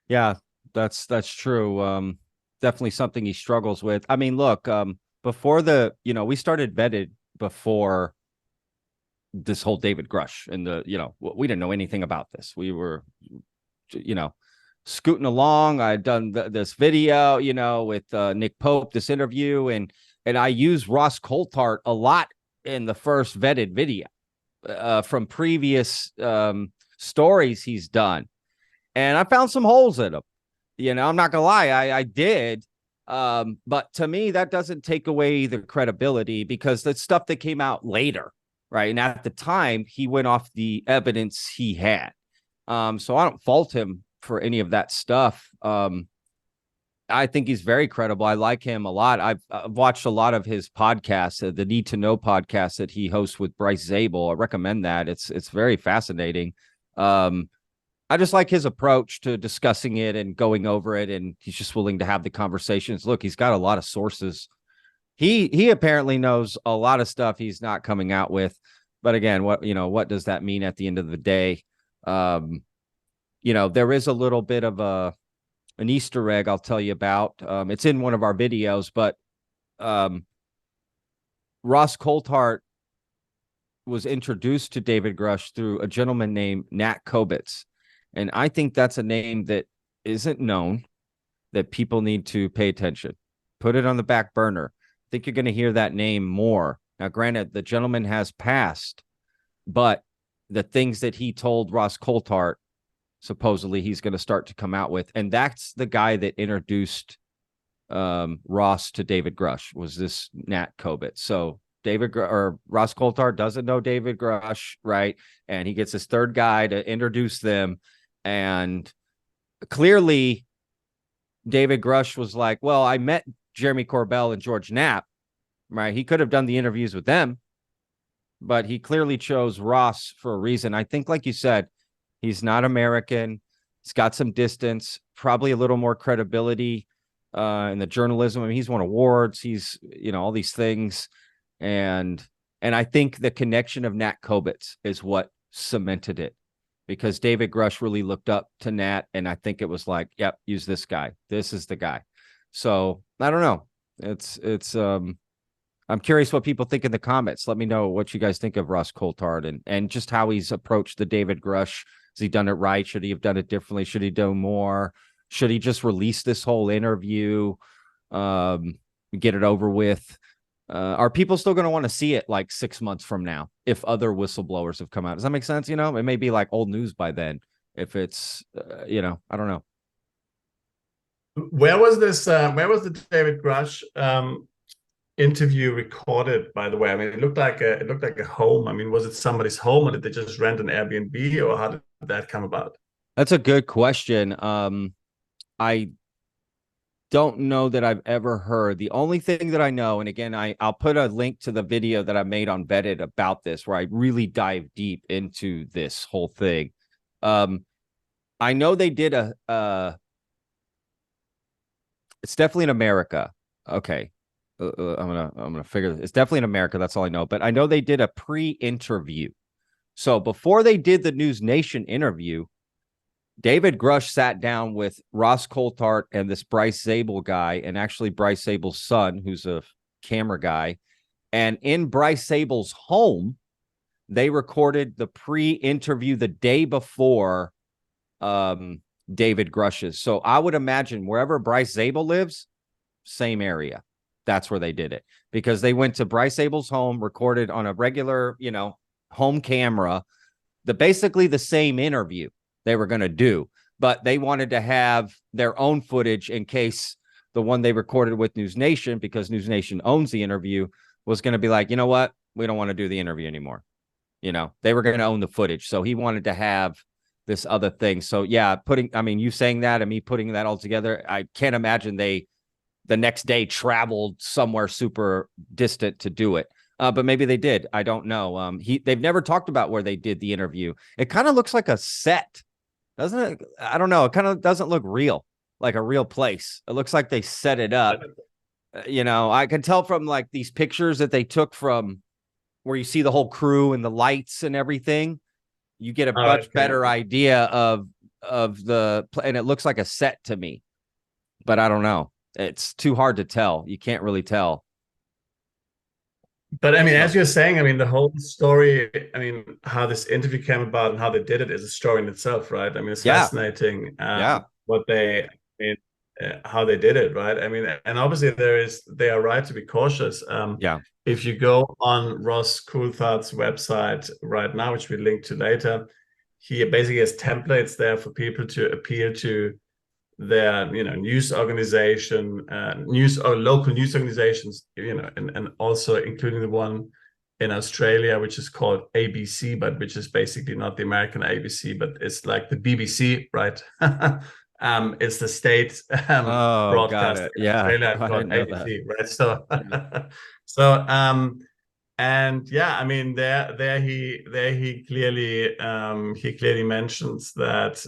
Yeah, that's true. Definitely something he struggles with. I mean, look, before we started vetted before this whole David Grusch and we didn't know anything about this. We were, scooting along. I'd done this video, with Nick Pope, this interview, and I used Ross Coulthart a lot in the first vetted video from previous stories he's done. And I found some holes in them. I'm not gonna lie, I did. But to me, that doesn't take away the credibility, because that's stuff that came out later, right? And at the time, he went off the evidence he had. So I don't fault him for any of that stuff. I think he's very credible. I like him a lot. I've watched a lot of his podcasts, the Need to Know podcast that he hosts with Bryce Zabel. I recommend that. It's very fascinating. I just like his approach to discussing it and going over it, and he's just willing to have the conversations. Look, he's got a lot of sources. He apparently knows a lot of stuff he's not coming out with. But again, what does that mean at the end of the day? There is a little bit of an Easter egg I'll tell you about. It's in one of our videos, but Ross Coulthart was introduced to David Grusch through a gentleman named Nat Kobitz. And I think that's a name that isn't known, that people need to pay attention. Put it on the back burner. I think you're going to hear that name more. Now, granted, the gentleman has passed, but the things that he told Ross Coulthart, supposedly he's going to start to come out with. And that's the guy that introduced Ross to David Grusch, was this Nat Kobitz. So Ross Coulthart doesn't know David Grusch, right? And he gets this third guy to introduce them. And clearly David Grusch was like, well, I met Jeremy Corbell and George Knapp, right? He could have done the interviews with them, but he clearly chose Ross for a reason. I think, like you said, he's not American. He's got some distance, probably a little more credibility in the journalism. I mean, he's won awards. He's, all these things. And I think the connection of Nat Kobitz is what cemented it, because David Grusch really looked up to Nat. And I think it was like, yep, use this guy. This is the guy. So I don't know. I'm curious what people think in the comments. Let me know what you guys think of Ross Coulthart and just how he's approached the David Grusch. Has he done it right? Should he have done it differently? Should he do more? Should he just release this whole interview, get it over with? Are people still going to want to see it like 6 months from now if other whistleblowers have come out? Does that make sense? It may be like old news by then if it's, I don't know. Where was the David Grusch interview recorded, by the way? I mean, it looked like a home. I mean, was it somebody's home, or did they just rent an Airbnb, or how did that come about? That's a good question. I don't know that I've ever heard. The only thing that I know, and again, I'll put a link to the video that I made on Vetted about this, where I really dive deep into this whole thing. I know they did it's definitely in America. Okay. I'm gonna figure this. It's definitely in America. That's all I know. But I know they did a pre-interview. So before they did the News Nation interview, David Grusch sat down with Ross Coulthart and this Bryce Zabel guy, and actually Bryce Zabel's son, who's a camera guy. And in Bryce Zabel's home, they recorded the pre-interview the day before David Grusch's. So I would imagine wherever Bryce Zabel lives, same area. That's where they did it, because they went to Bryce Zabel's home, recorded on a regular, home camera, basically the same interview they were going to do, but they wanted to have their own footage in case the one they recorded with News Nation, because News Nation owns the interview, was going to be like, you know what? We don't want to do the interview anymore. They were going to own the footage. So he wanted to have this other thing. So yeah, you saying that and me putting that all together, I can't imagine they the next day traveled somewhere super distant to do it. But maybe they did. I don't know. They've never talked about where they did the interview. It kind of looks like a set, doesn't it? I don't know. It kind of doesn't look real, like a real place. It looks like they set it up. I can tell from like these pictures that they took from where you see the whole crew and the lights and everything. You get a much better idea of and it looks like a set to me, but I don't know. It's too hard to tell. You can't really tell. But I mean, as you're saying, I mean, the whole story, I mean, how this interview came about and how they did it is a story in itself, right? I mean, it's fascinating what how they did it, right? I mean, and obviously they are right to be cautious. If you go on Ross Coulthart's website right now, which we link to later, he basically has templates there for people to appeal to their news organization, news or local news organizations, and also including the one in Australia, which is called ABC, but which is basically not the American ABC, but it's like the BBC, right? It's the state broadcast in Australia called ABC, right? So and yeah, I mean, there he clearly mentions that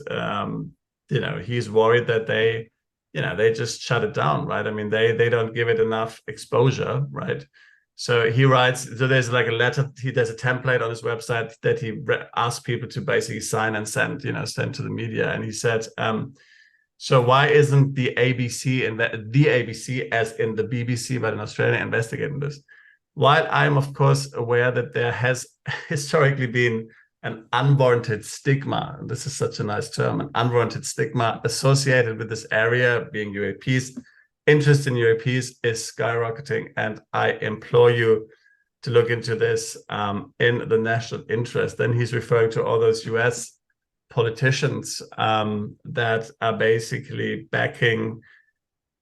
he's worried that they just shut it down, right? I mean, they don't give it enough exposure, right? So he writes. So there's like a letter. There's a template on his website that he asks people to basically sign and send to the media. And he said, so why isn't the ABC and the ABC as in the BBC, but in Australia, investigating this? While I'm, of course, aware that there has historically been an unwarranted stigma, and this is such a nice term, an unwarranted stigma associated with this area, being UAPs, interest in UAPs is skyrocketing, and I implore you to look into this in the national interest. Then he's referring to all those US politicians that are basically backing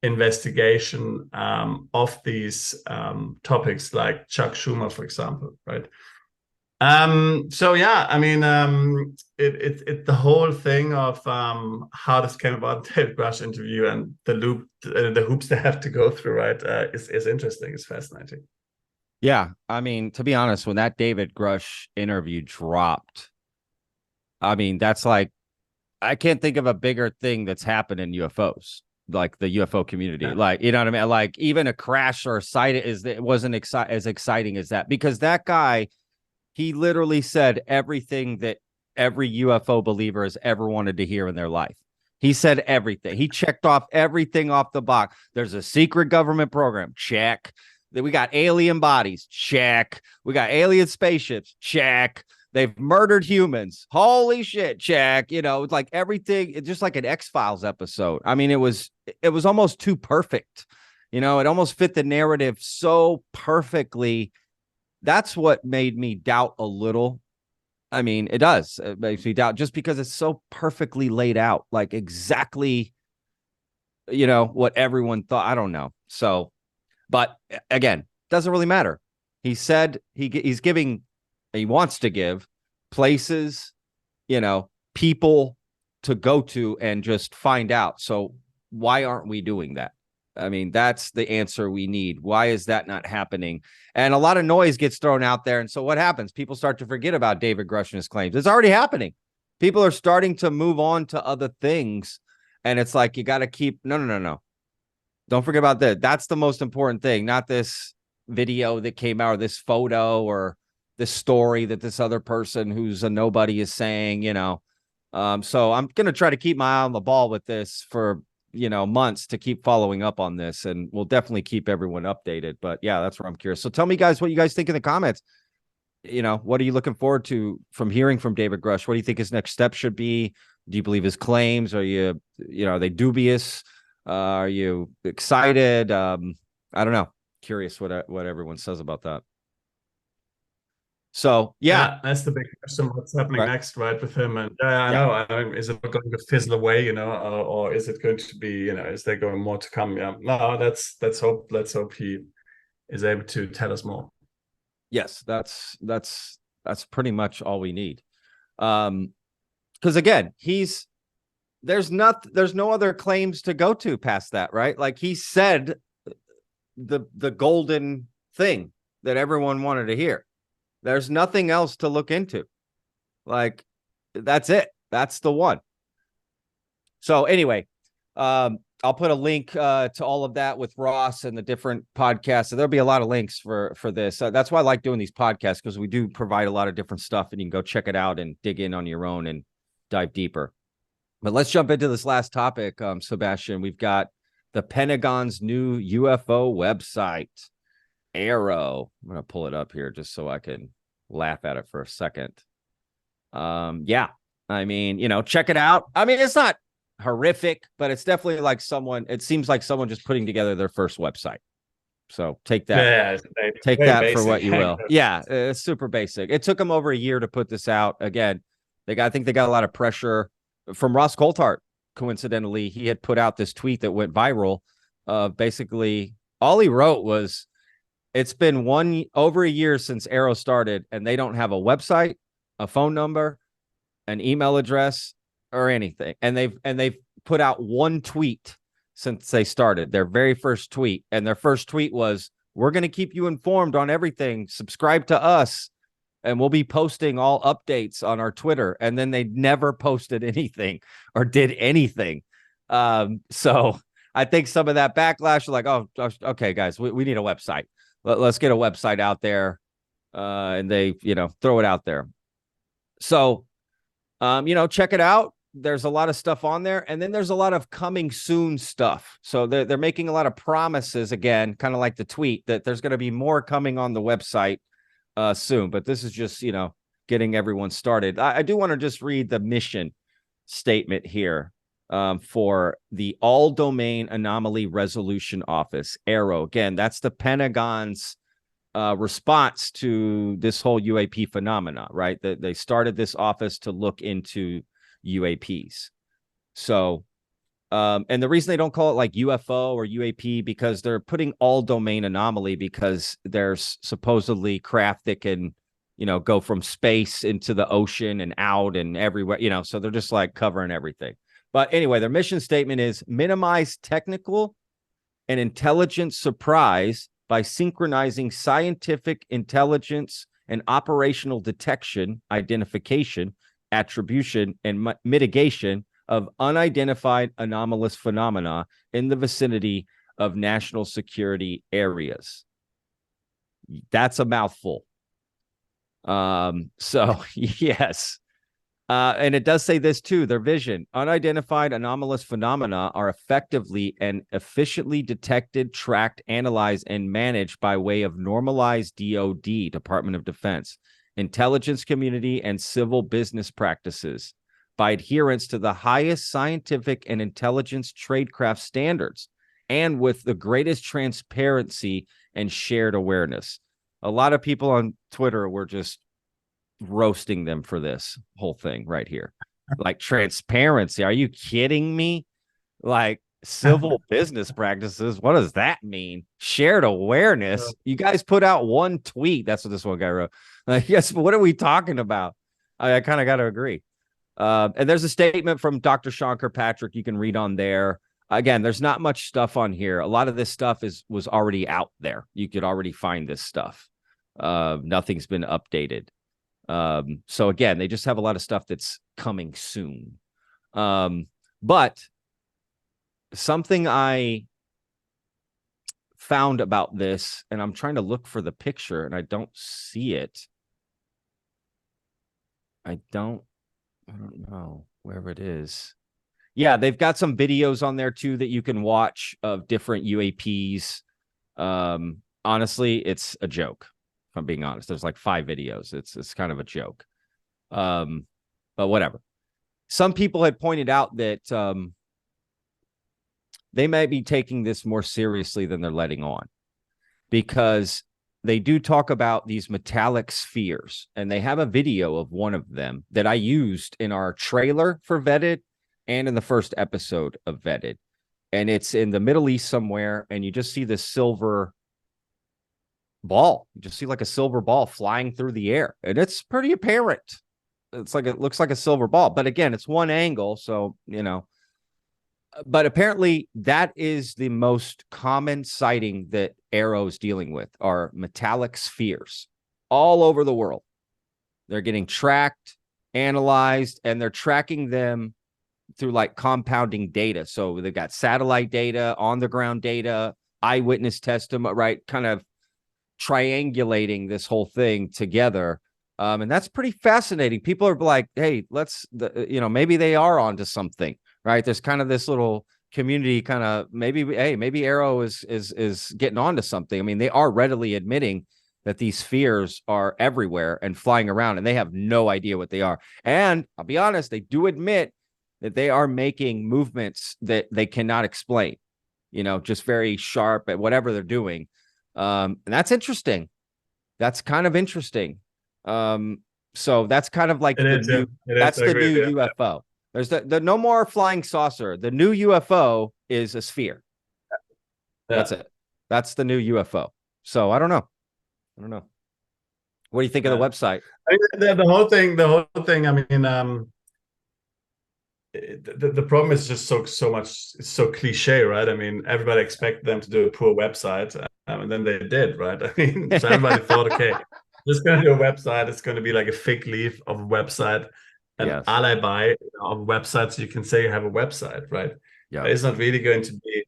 investigation of these topics, like Chuck Schumer, for example, right? So yeah, I mean, the whole thing of how this came about, David Grusch interview, and the hoops they have to go through, right, is interesting. It's fascinating. Yeah, I mean, to be honest, when that David Grusch interview dropped, I mean, that's like, I can't think of a bigger thing that's happened in UFOs, like the UFO community. Like, you know what I mean? Like, even a crash or a sight it wasn't as exciting as that, because that guy, he literally said everything that every UFO believer has ever wanted to hear in their life. He said everything. He checked off everything off the box. There's a secret government program. Check. That we got alien bodies. Check. We got alien spaceships. Check. They've murdered humans. Holy shit. Check. It's like everything. It's just like an X-Files episode. I mean, it was almost too perfect. It almost fit the narrative so perfectly. That's what made me doubt a little. I mean, it does. It makes me doubt just because it's so perfectly laid out, like exactly, what everyone thought. I don't know. So, but again, doesn't really matter. He said he wants to give places, people to go to and just find out. So why aren't we doing that? I mean, that's the answer we need. Why is that not happening? And a lot of noise gets thrown out there. And so what happens? People start to forget about David Grusch and his claims. It's already happening. People are starting to move on to other things. And it's like, you got to keep, no. Don't forget about that. That's the most important thing, not this video that came out, or this photo, or this story that this other person who's a nobody is saying, So I'm going to try to keep my eye on the ball with this for months, to keep following up on this, and we'll definitely keep everyone updated. But yeah, that's where I'm curious. So tell me, guys, what you guys think in the comments. What are you looking forward to from hearing from David Grusch? What do you think his next step should be? Do you believe his claims? Are are they dubious? Are you excited? I don't know. Curious what everyone says about that. So yeah, that's the big question. What's happening next, right, with him? And I know. Is it going to fizzle away, or is it going to be, is there going more to come? Yeah, no, let's hope he is able to tell us more. Yes, that's That's pretty much all we need. Because again, there's no other claims to go to past that, right? Like he said the golden thing that everyone wanted to hear. There's nothing else to look into. Like, that's it. That's the one. So anyway, I'll put a link to all of that with Ross and the different podcasts. So there'll be a lot of links for this. That's why I like doing these podcasts, because we do provide a lot of different stuff, and you can go check it out and dig in on your own and dive deeper. But let's jump into this last topic, Sebastian. We've got the Pentagon's new UFO website, AARO. I'm going to pull it up here just so I can laugh at it for a second. Yeah, I mean, check it out. I mean, it's not horrific, but it's definitely like it seems like someone just putting together their first website. So take that, take that basic. For what you will. Yeah, it's super basic. It took them over a year to put this out. Again, I think they got a lot of pressure from Ross Coulthart. Coincidentally, he had put out this tweet that went viral. Basically, all he wrote was, it's been over a year since AARO started, and they don't have a website, a phone number, an email address, or anything. And they've put out one tweet since they started, their very first tweet. And their first tweet was, we're going to keep you informed on everything. Subscribe to us, and we'll be posting all updates on our Twitter. And then they never posted anything or did anything. So I think some of that backlash, like, oh, okay, guys, we need a website. Let's get a website out there. And they, throw it out there. So, check it out. There's a lot of stuff on there, and then there's a lot of coming soon stuff. So they're making a lot of promises, again, kind of like the tweet, that there's going to be more coming on the website soon. But this is just, getting everyone started. I do want to just read the mission statement here for the All Domain Anomaly Resolution Office, AARO. Again, that's the Pentagon's response to this whole UAP phenomena, right? They started this office to look into UAPs. So, and the reason they don't call it like UFO or UAP, because they're putting all domain anomaly, because there's supposedly craft that can, go from space into the ocean and out and everywhere, so they're just like covering everything. But anyway, their mission statement is minimize technical and intelligence surprise by synchronizing scientific intelligence and operational detection, identification, attribution, and mitigation of unidentified anomalous phenomena in the vicinity of national security areas. That's a mouthful. So yes. And it does say this too, their vision: unidentified anomalous phenomena are effectively and efficiently detected, tracked, analyzed, and managed by way of normalized DoD, Department of Defense, intelligence community, and civil business practices by adherence to the highest scientific and intelligence tradecraft standards, and with the greatest transparency and shared awareness. A lot of people on Twitter were just roasting them for this whole thing right here. Like, transparency. Are you kidding me? Like, civil business practices. What does that mean? Shared awareness. You guys put out one tweet. That's what this one guy wrote. Like, yes, but what are we talking about? I kind of got to agree. And there's a statement from Dr. Sean Kirkpatrick you can read on there. Again, there's not much stuff on here. A lot of this stuff was already out there. You could already find this stuff. Nothing's been updated. So again, they just have a lot of stuff that's coming soon. But something I found about this, and I'm trying to look for the picture and I don't see it. I don't know where it is. Yeah, they've got some videos on there too that you can watch of different UAPs. Honestly, it's a joke. If I'm being honest, there's like 5 videos. It's kind of a joke. But whatever. Some people had pointed out that they might be taking this more seriously than they're letting on, because they do talk about these metallic spheres, and they have a video of one of them that I used in our trailer for Vetted and in the first episode of Vetted. And it's in the Middle East somewhere, and you just see this silver ball. You just see like a silver ball flying through the air, and it's pretty apparent. It's like, it looks like a silver ball, but again, it's one angle, so but apparently that is the most common sighting that AARO is dealing with, are metallic spheres all over the world. They're getting tracked, analyzed, and they're tracking them through like compounding data. So they've got satellite data, on the ground data, eyewitness testimony, right? Kind of triangulating this whole thing together. And that's pretty fascinating. People are like, hey, maybe they are onto something, right? There's kind of this little community kind of, maybe AARO is getting onto something. I mean, they are readily admitting that these spheres are everywhere and flying around, and they have no idea what they are. And I'll be honest, they do admit that they are making movements that they cannot explain, just very sharp at whatever they're doing. And that's interesting. That's kind of interesting. So that's kind of like the new UFO. There's the no more flying saucer. The new UFO is a sphere. Yeah. That's it. That's the new UFO. So I don't know. What do you think of the website? I mean, the whole thing. I mean, the problem is just so much. It's so cliche, right? I mean, everybody expected them to do a poor website, and then they did, right? I mean, so everybody thought, okay, just going to do a website. It's going to be like a fig leaf of a website, an alibi of a website, so you can say you have a website, right? Yeah, but it's not really going to be.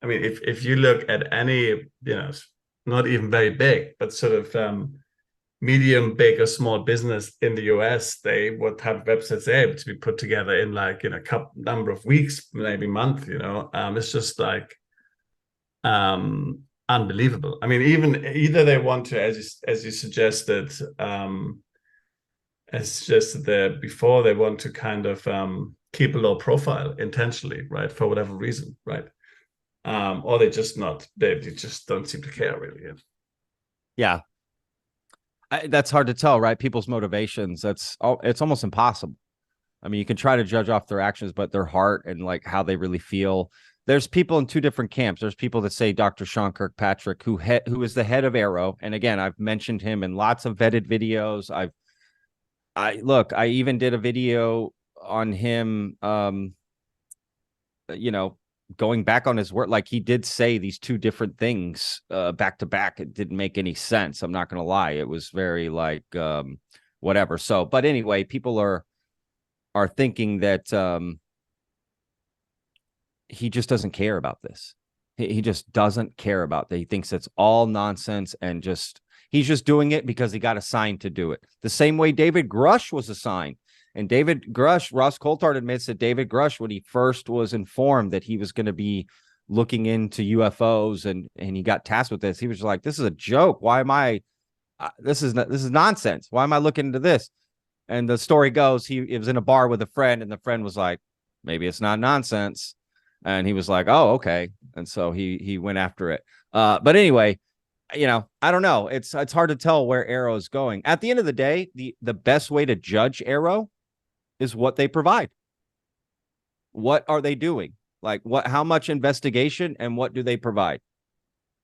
I mean, if you look at any, not even very big, but sort of medium, big, or small business in the US, they would have websites able to be put together in like a couple number of weeks, maybe month. It's just like unbelievable. I mean, either they want to, as you suggested, before, they want to kind of keep a low profile intentionally, right, for whatever reason, right? Or they just don't seem to care, really. Yeah. That's hard to tell, right? People's motivations. It's almost impossible. I mean, you can try to judge off their actions, but their heart and like how they really feel. There's people in two different camps. There's people that say Dr. Sean Kirkpatrick, who is the head of AARO, and again, I've mentioned him in lots of vetted videos. I even did a video on him. Going back on his work, like he did say these two different things back to back. It didn't make any sense. I'm not going to lie. It was very like whatever. So, but anyway, people are thinking that he just doesn't care about this. He just doesn't care about that. He thinks it's all nonsense, and he's just doing it because he got assigned to do it. The same way David Grusch was assigned. And David Grusch, Ross Coulthart admits that David Grusch, when he first was informed that he was going to be looking into UFOs and he got tasked with this, he was like, this is a joke. Why am I, this is nonsense. Why am I looking into this? And the story goes, he was in a bar with a friend, and the friend was like, maybe it's not nonsense. And he was like, oh, okay. And so he went after it. But anyway, I don't know. It's hard to tell where AARO is going. At the end of the day, the best way to judge AARO is what they provide. What are they doing? Like how much investigation and what do they provide?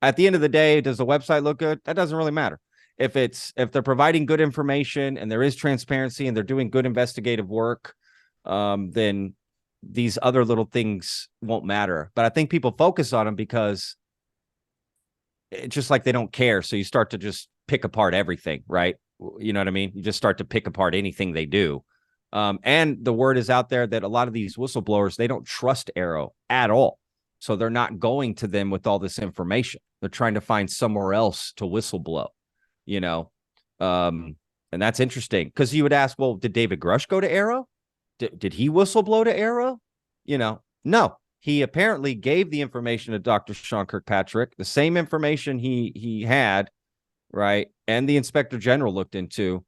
At the end of the day, does the website look good? That doesn't really matter. If they're providing good information and there is transparency and they're doing good investigative work, then these other little things won't matter. But I think people focus on them because it's just like they don't care. So you start to just pick apart everything, right? You know what I mean? You just start to pick apart anything they do. And the word is out there that a lot of these whistleblowers, they don't trust AARO at all. So they're not going to them with all this information. They're trying to find somewhere else to whistleblow, and that's interesting because you would ask, well, did David Grusch go to AARO? Did he whistleblow to AARO? No. He apparently gave the information to Dr. Sean Kirkpatrick, the same information he had, right? And the Inspector General looked into,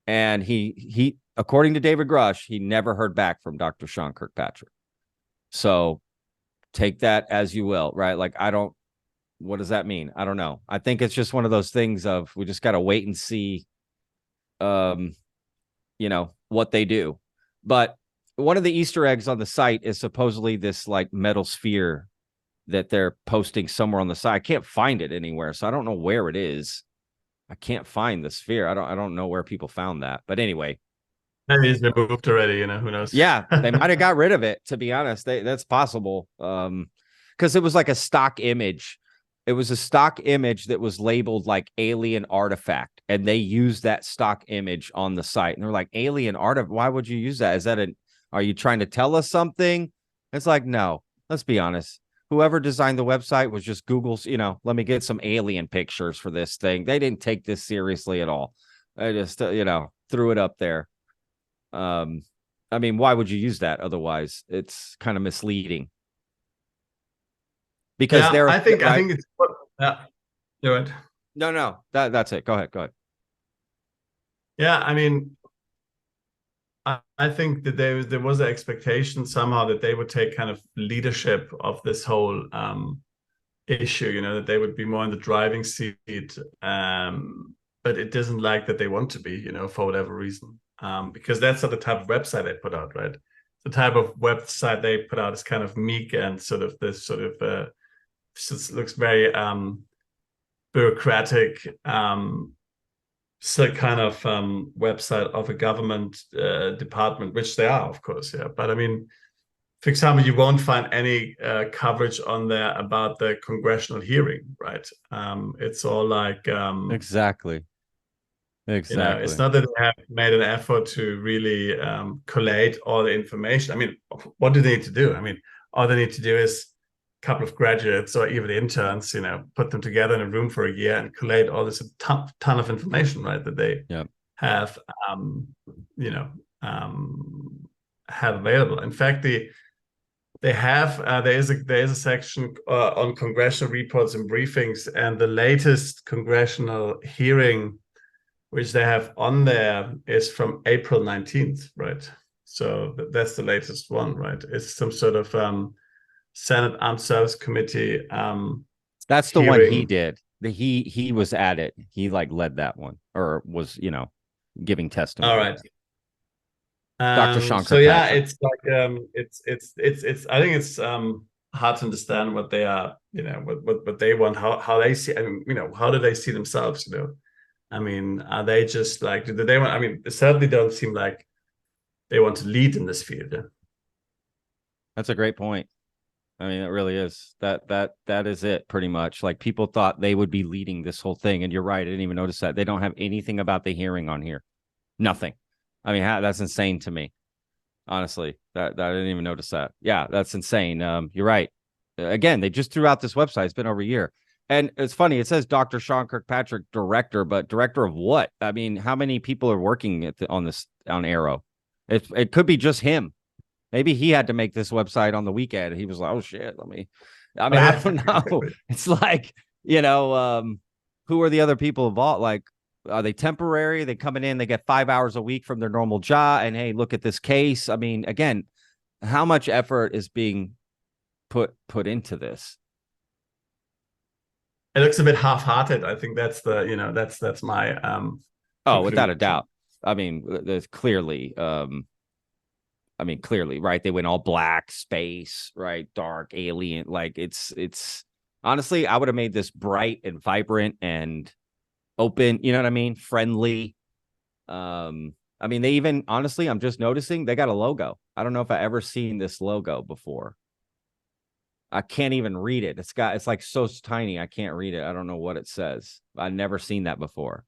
and he according to David Grusch, he never heard back from Dr. Sean Kirkpatrick. So take that as you will, right? Like, what does that mean? I don't know. I think it's just one of those things of we just got to wait and see, what they do. But one of the Easter eggs on the site is supposedly this like metal sphere that they're posting somewhere on the site. I can't find it anywhere, so I don't know where it is. I can't find the sphere. I don't know where people found that. But anyway. Maybe it's removed already, who knows? Yeah, they might have got rid of it, to be honest. That's possible. Because it was like a stock image. It was a stock image that was labeled like alien artifact, and they used that stock image on the site. And they're like, alien artifact, why would you use that? Are you trying to tell us something? It's like, no, let's be honest. Whoever designed the website was just Google's, let me get some alien pictures for this thing. They didn't take this seriously at all. They just, threw it up there. I mean, why would you use that otherwise? It's kind of misleading. Because I think it's do it. No, that's it. Go ahead. Yeah, I mean, I think that there was an expectation somehow that they would take kind of leadership of this whole issue, that they would be more in the driving seat. But it doesn't like that they want to be, for whatever reason. Because that's not the type of website they put out, right? The type of website they put out is kind of meek and sort of this sort of looks very bureaucratic, so kind of website of a government department, which they are, of course, yeah. But I mean, for example, you won't find any coverage on there about the congressional hearing, right? It's all like exactly. It's not that they have made an effort to really collate all the information. I mean, what do they need to do? I mean, all they need to do is a couple of graduates or even interns, put them together in a room for a year and collate all this ton of information, right? That they have, have available. In fact, they have there is a section on congressional reports and briefings, and the latest congressional hearing which they have on there is from April 19th, right? So that's the latest one, right? It's some sort of Senate Armed Services Committee. That's the hearing. One he did. He was at it. He led that one, or was giving testimony. All right. Dr. Shankar. So yeah, Patrick. It's like it's. I think it's hard to understand what they are. What they want. How they see. I mean, how do they see themselves? I mean, are they just like, do they want, I mean, they certainly don't seem like they want to lead in this field. Yeah? That's a great point. I mean, it really is. That is it pretty much. Like, people thought they would be leading this whole thing. And you're right. I didn't even notice that. They don't have anything about the hearing on here. Nothing. I mean, that's insane to me. Honestly, that I didn't even notice that. Yeah, that's insane. You're right. Again, they just threw out this website. It's been over a year. And it's funny, it says Dr. Sean Kirkpatrick, director, but director of what? I mean, how many people are working on AARO? It could be just him. Maybe he had to make this website on the weekend. He was like, oh shit, I don't know. It's like, who are the other people involved? Like, are they temporary? They coming in, they get 5 hours a week from their normal job, and hey, look at this case. I mean, again, how much effort is being put into this? It looks a bit half-hearted. I think that's that's my without a doubt. I mean, there's clearly right, they went all black, space, right, dark, alien. Like, it's honestly, I would have made this bright and vibrant and open, you know what I mean, friendly. I mean, they even, honestly, I'm just noticing they got a logo. I don't know if I ever seen this logo before. I can't even read it. It's like so tiny. I can't read it. I don't know what it says. I've never seen that before.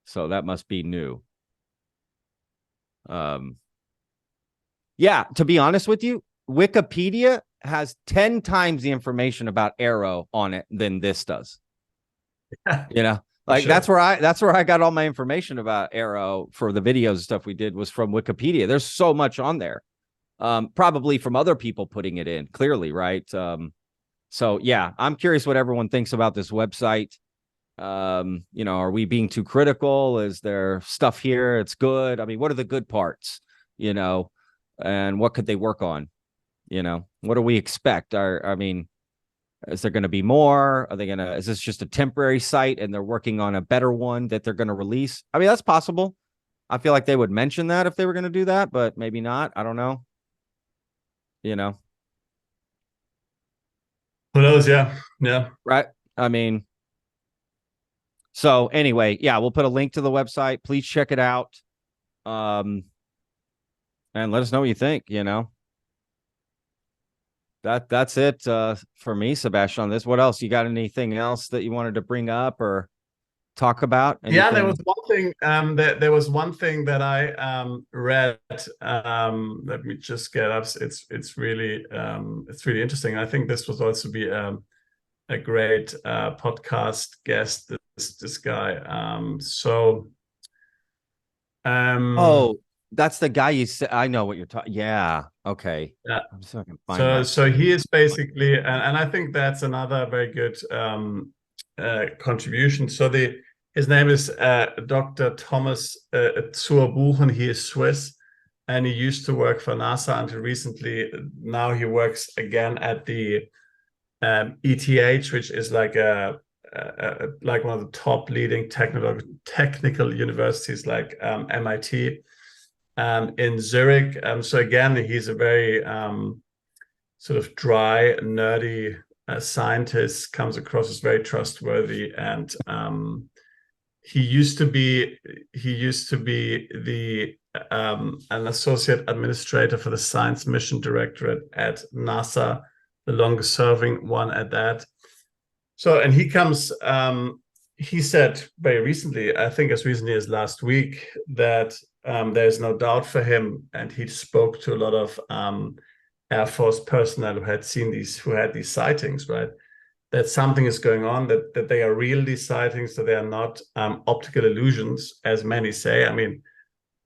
So that must be new. Yeah, to be honest with you, Wikipedia has 10 times the information about AARO on it than this does. Like, sure. That's where I got all my information about AARO for the videos and stuff we did was from Wikipedia. There's so much on there. Probably from other people putting it in, clearly, right? So yeah, I'm curious what everyone thinks about this website. Are we being too critical? Is there stuff here? It's good. I mean, what are the good parts? And what could they work on? What do we expect? Is there going to be more? Is this just a temporary site and they're working on a better one that they're going to release? I mean, that's possible. I feel like they would mention that if they were going to do that, but maybe not. I don't know. Who knows? Yeah. Right. I mean, So anyway, yeah, we'll put a link to the website. Please check it out. And let us know what you think, That's it for me, Sebastian, on this. What else? You got anything else that you wanted to bring up or talk about? Yeah, there Anything? was one thing. There was one thing that I read. Let me just get up. It's really interesting. I think this would also be a great podcast guest. This guy. Oh, that's the guy you said. I know what you're talking. Yeah. Okay. Yeah. I'm just gonna find that. So he is basically, and I think that's another very good contribution. So his name is Dr. Thomas Zurbuchen. He is Swiss, and he used to work for NASA until recently. Now he works again at the ETH, which is like like one of the top leading technical universities, like MIT. In Zurich. So again, he's a very sort of dry, nerdy scientist, comes across as very trustworthy, and he used to be the an associate administrator for the Science Mission Directorate at NASA, the longest serving one at that. So, and he comes. He said very recently, I think as recently as last week, that there's no doubt for him, and he spoke to a lot of Air Force personnel who had these sightings, right? That something is going on, that they are real, these sightings, that they are not optical illusions, as many say. I mean,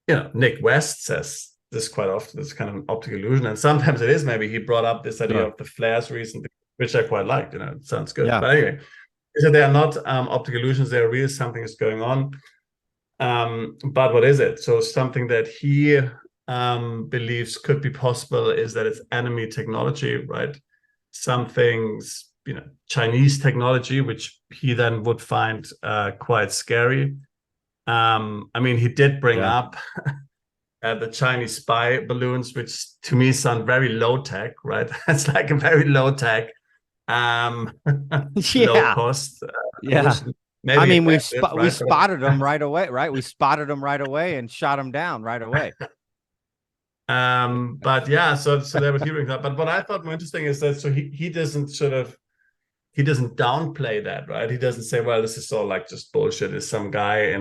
Nick West says this quite often, it's kind of an optical illusion, and sometimes it is. Maybe he brought up this idea of the flares recently, which I quite liked, it sounds good. Yeah. But anyway, so they are not optical illusions, they are real, something is going on. But what is it? So something that he believes could be possible is that it's enemy technology, right? Some things, Chinese technology, which he then would find quite scary. I mean, he did bring up the Chinese spy balloons, which to me sound very low tech, right? It's like a very low tech, low cost. Maybe I mean, we spotted them right away, right? We spotted them right away and shot them down right away. But yeah, so there was hearing that. But what I thought more interesting is that he doesn't downplay that, right? He doesn't say, well, this is all like just bullshit. It's some guy,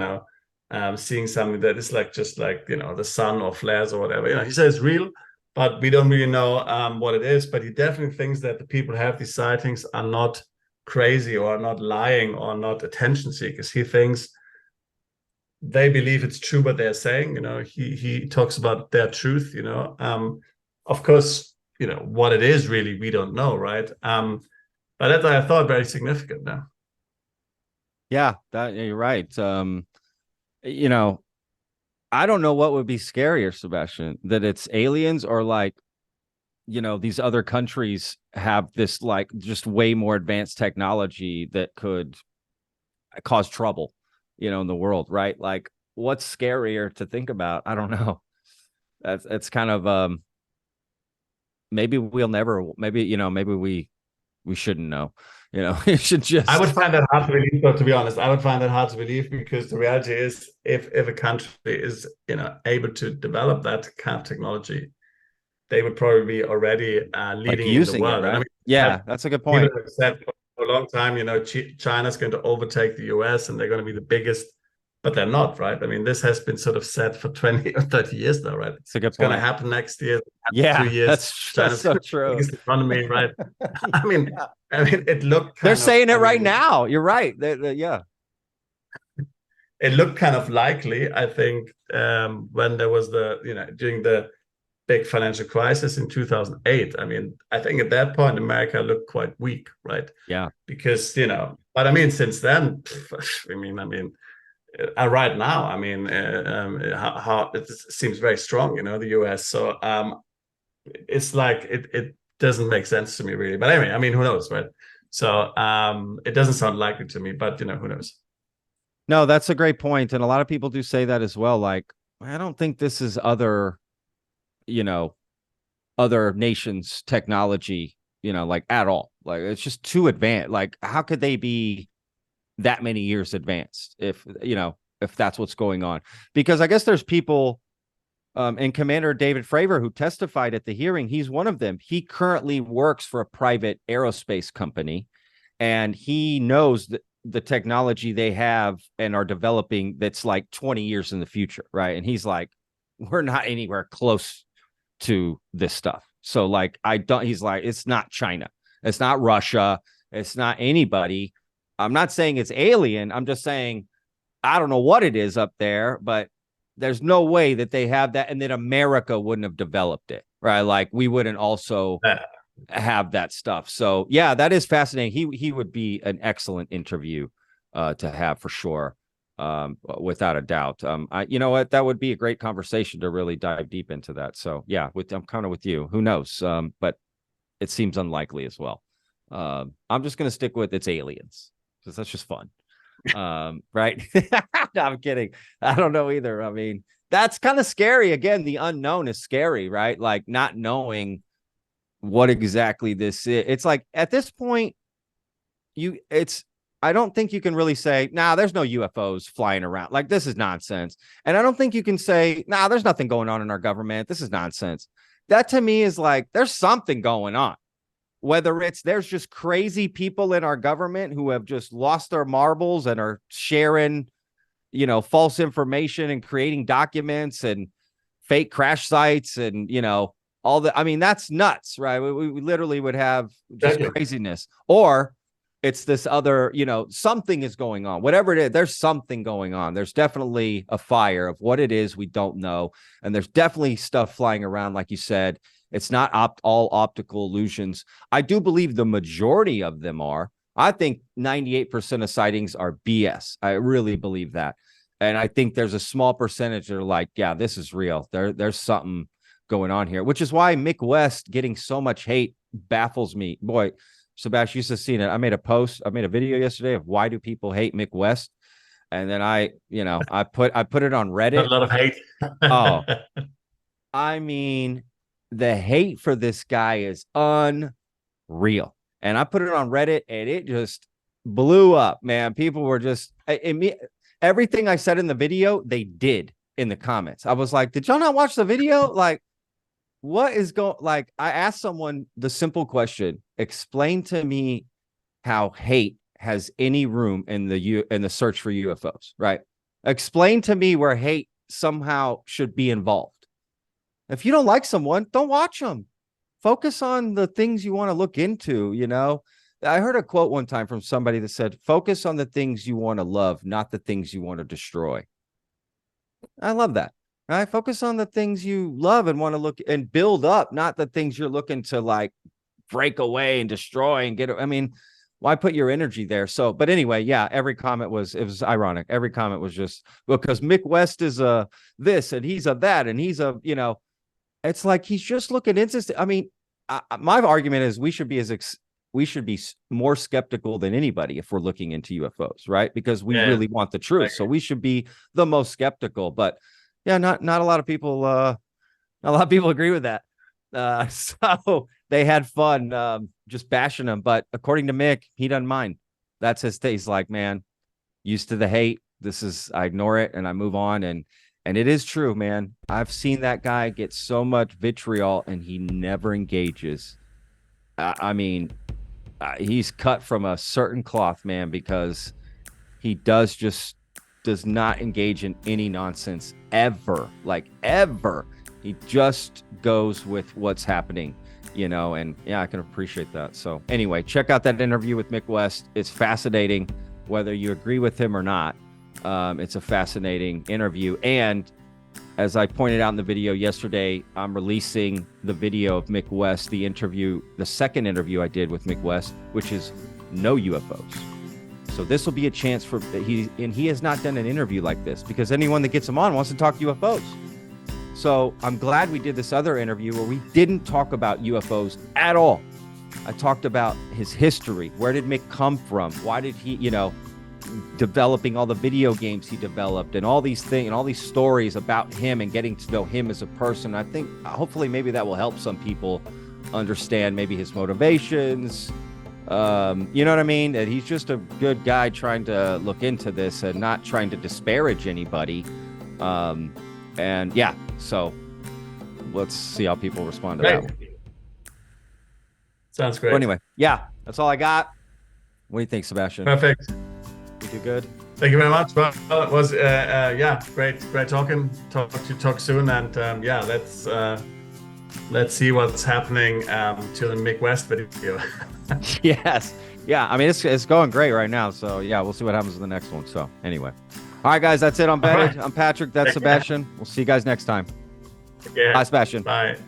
seeing something that is like just like the sun or flares or whatever. He says real, but we don't really know what it is. But he definitely thinks that the people who have these sightings are not crazy or not lying or not attention seekers. He thinks they believe it's true what they're saying. He talks about their truth. Of course, what it is really we don't know, right? But that I thought very significant now. Yeah, you're right. I don't know what would be scarier, Sebastian, that it's aliens or like, these other countries have this like just way more advanced technology that could cause trouble, in the world, right? Like, what's scarier to think about? I don't know. It's kind of maybe we'll never, maybe we shouldn't know. It should just. I would find that hard to believe, though, to be honest. I would find that hard to believe because the reality is, if a country is able to develop that kind of technology, they would probably be already leading in the world. It, right? I mean, that's a good point. People have said for a long time, China's going to overtake the US and they're going to be the biggest, but they're not, right? I mean, this has been sort of said for 20 or 30 years now, right? It's a good point. It's going to happen next year. 2 years. That's so true. Biggest economy, right? I mean, it looked. They're saying it right now. You're right. Yeah. It looked kind of likely, I think, when there was during the big financial crisis in 2008. I mean, I think at that point, America looked quite weak, right? Yeah. Because, but I mean, since then, right now, I mean, how it seems very strong, the US. So it's like, it doesn't make sense to me, really. But anyway, I mean, who knows, right? So it doesn't sound likely to me, but, who knows? No, that's a great point. And a lot of people do say that as well. Like, I don't think this is other nations' technology, like at all. Like, it's just too advanced. Like, how could they be that many years advanced, if that's what's going on. Because I guess there's people, and Commander David Fravor, who testified at the hearing, he's one of them. He currently works for a private aerospace company, and he knows that the technology they have and are developing that's like 20 years in the future, right? And he's like, we're not anywhere close to this stuff. So like, he's like, it's not China, it's not Russia, it's not anybody. I'm not saying it's alien. I'm just saying, I don't know what it is up there, but there's no way that they have that, and that America wouldn't have developed it, right? Like we wouldn't also have that stuff. So yeah, that is fascinating. He would be an excellent interview to have for sure, without a doubt. You know what, that would be a great conversation to really dive deep into that. So yeah, I'm kind of with you. Who knows? But it seems unlikely as well. I'm just gonna stick with it's aliens because that's just fun. Right. No, I'm kidding. I don't know either. I mean, that's kind of scary. Again, the unknown is scary, right? Like not knowing what exactly this is. It's like at this point, I don't think you can really say, nah, there's no UFOs flying around. Like this is nonsense. And I don't think you can say, nah, there's nothing going on in our government. This is nonsense. That to me is like, there's something going on. Whether it's there's just crazy people in our government who have just lost their marbles and are sharing, false information and creating documents and fake crash sites and, all the, I mean, that's nuts, right? We literally would have just craziness. Or it's this other, something is going on, whatever it is, there's something going on. There's definitely a fire of what it is we don't know. And there's definitely stuff flying around, like you said. It's not all optical illusions. I do believe the majority of them are. I think 98% of sightings are BS. I really believe that. And I think there's a small percentage that are like, yeah, this is real. There's something going on here, which is why Mick West getting so much hate baffles me. Boy, Sebastian, you should have seen it. I made a video yesterday of why do people hate Mick West? And then I put it on Reddit. A lot of hate. Oh, I mean, the hate for this guy is unreal. And I put it on Reddit and it just blew up, man. People were just, everything I said in the video, they did in the comments. I was like, did y'all not watch the video? Like, what is going, like, I asked someone the simple question, explain to me how hate has any room in the search for UFOs, right? Explain to me where hate somehow should be involved. If you don't like someone, don't watch them. Focus on the things you want to look into, I heard a quote one time from somebody that said, focus on the things you want to love, not the things you want to destroy. I love that. Right? Focus on the things you love and want to look and build up, not the things you're looking to like break away and destroy and get. I mean, why put your energy there? So, but anyway, yeah, every comment was ironic. Every comment was just because Mick West is a this and he's a that and he's a, it's like he's just looking interested. I mean, my argument is we should be more skeptical than anybody if we're looking into UFOs, right? Because we really want the truth. So we should be the most skeptical. But yeah, not a lot of people. Not a lot of people agree with that. So they had fun just bashing him. But according to Mick, he doesn't mind. That's his thing. He's like, man, used to the hate. I ignore it and I move on. And it is true, man. I've seen that guy get so much vitriol and he never engages. I mean, he's cut from a certain cloth, man, because he does not engage in any nonsense ever, like ever. He just goes with what's happening, and yeah, I can appreciate that. So anyway, check out that interview with Mick West. It's fascinating, whether you agree with him or not. It's a fascinating interview. And as I pointed out in the video yesterday, I'm releasing the video of Mick West, the second interview I did with Mick West, which is no UFOs. So this will be a chance he has not done an interview like this because anyone that gets him on wants to talk UFOs. So I'm glad we did this other interview where we didn't talk about UFOs at all. I talked about his history. Where did Mick come from? Why did he, developing all the video games he developed and all these things and all these stories about him and getting to know him as a person. I think hopefully maybe that will help some people understand maybe his motivations, You know what I mean? That he's just a good guy trying to look into this and not trying to disparage anybody. And yeah, so let's see how people respond to that one. Sounds great. Well, anyway, yeah, that's all I got. What do you think, Sebastian? Perfect. You do good? Thank you very much. Well, it was great talking. Talk soon, and yeah, let's see what's happening to the Midwest video. Yes. Yeah. I mean, it's going great right now. So yeah, we'll see what happens in the next one. So anyway, all right, guys, that's it. I'm Betted. I'm Patrick. That's Sebastian. We'll see you guys next time. Yeah. Bye, Sebastian. Bye.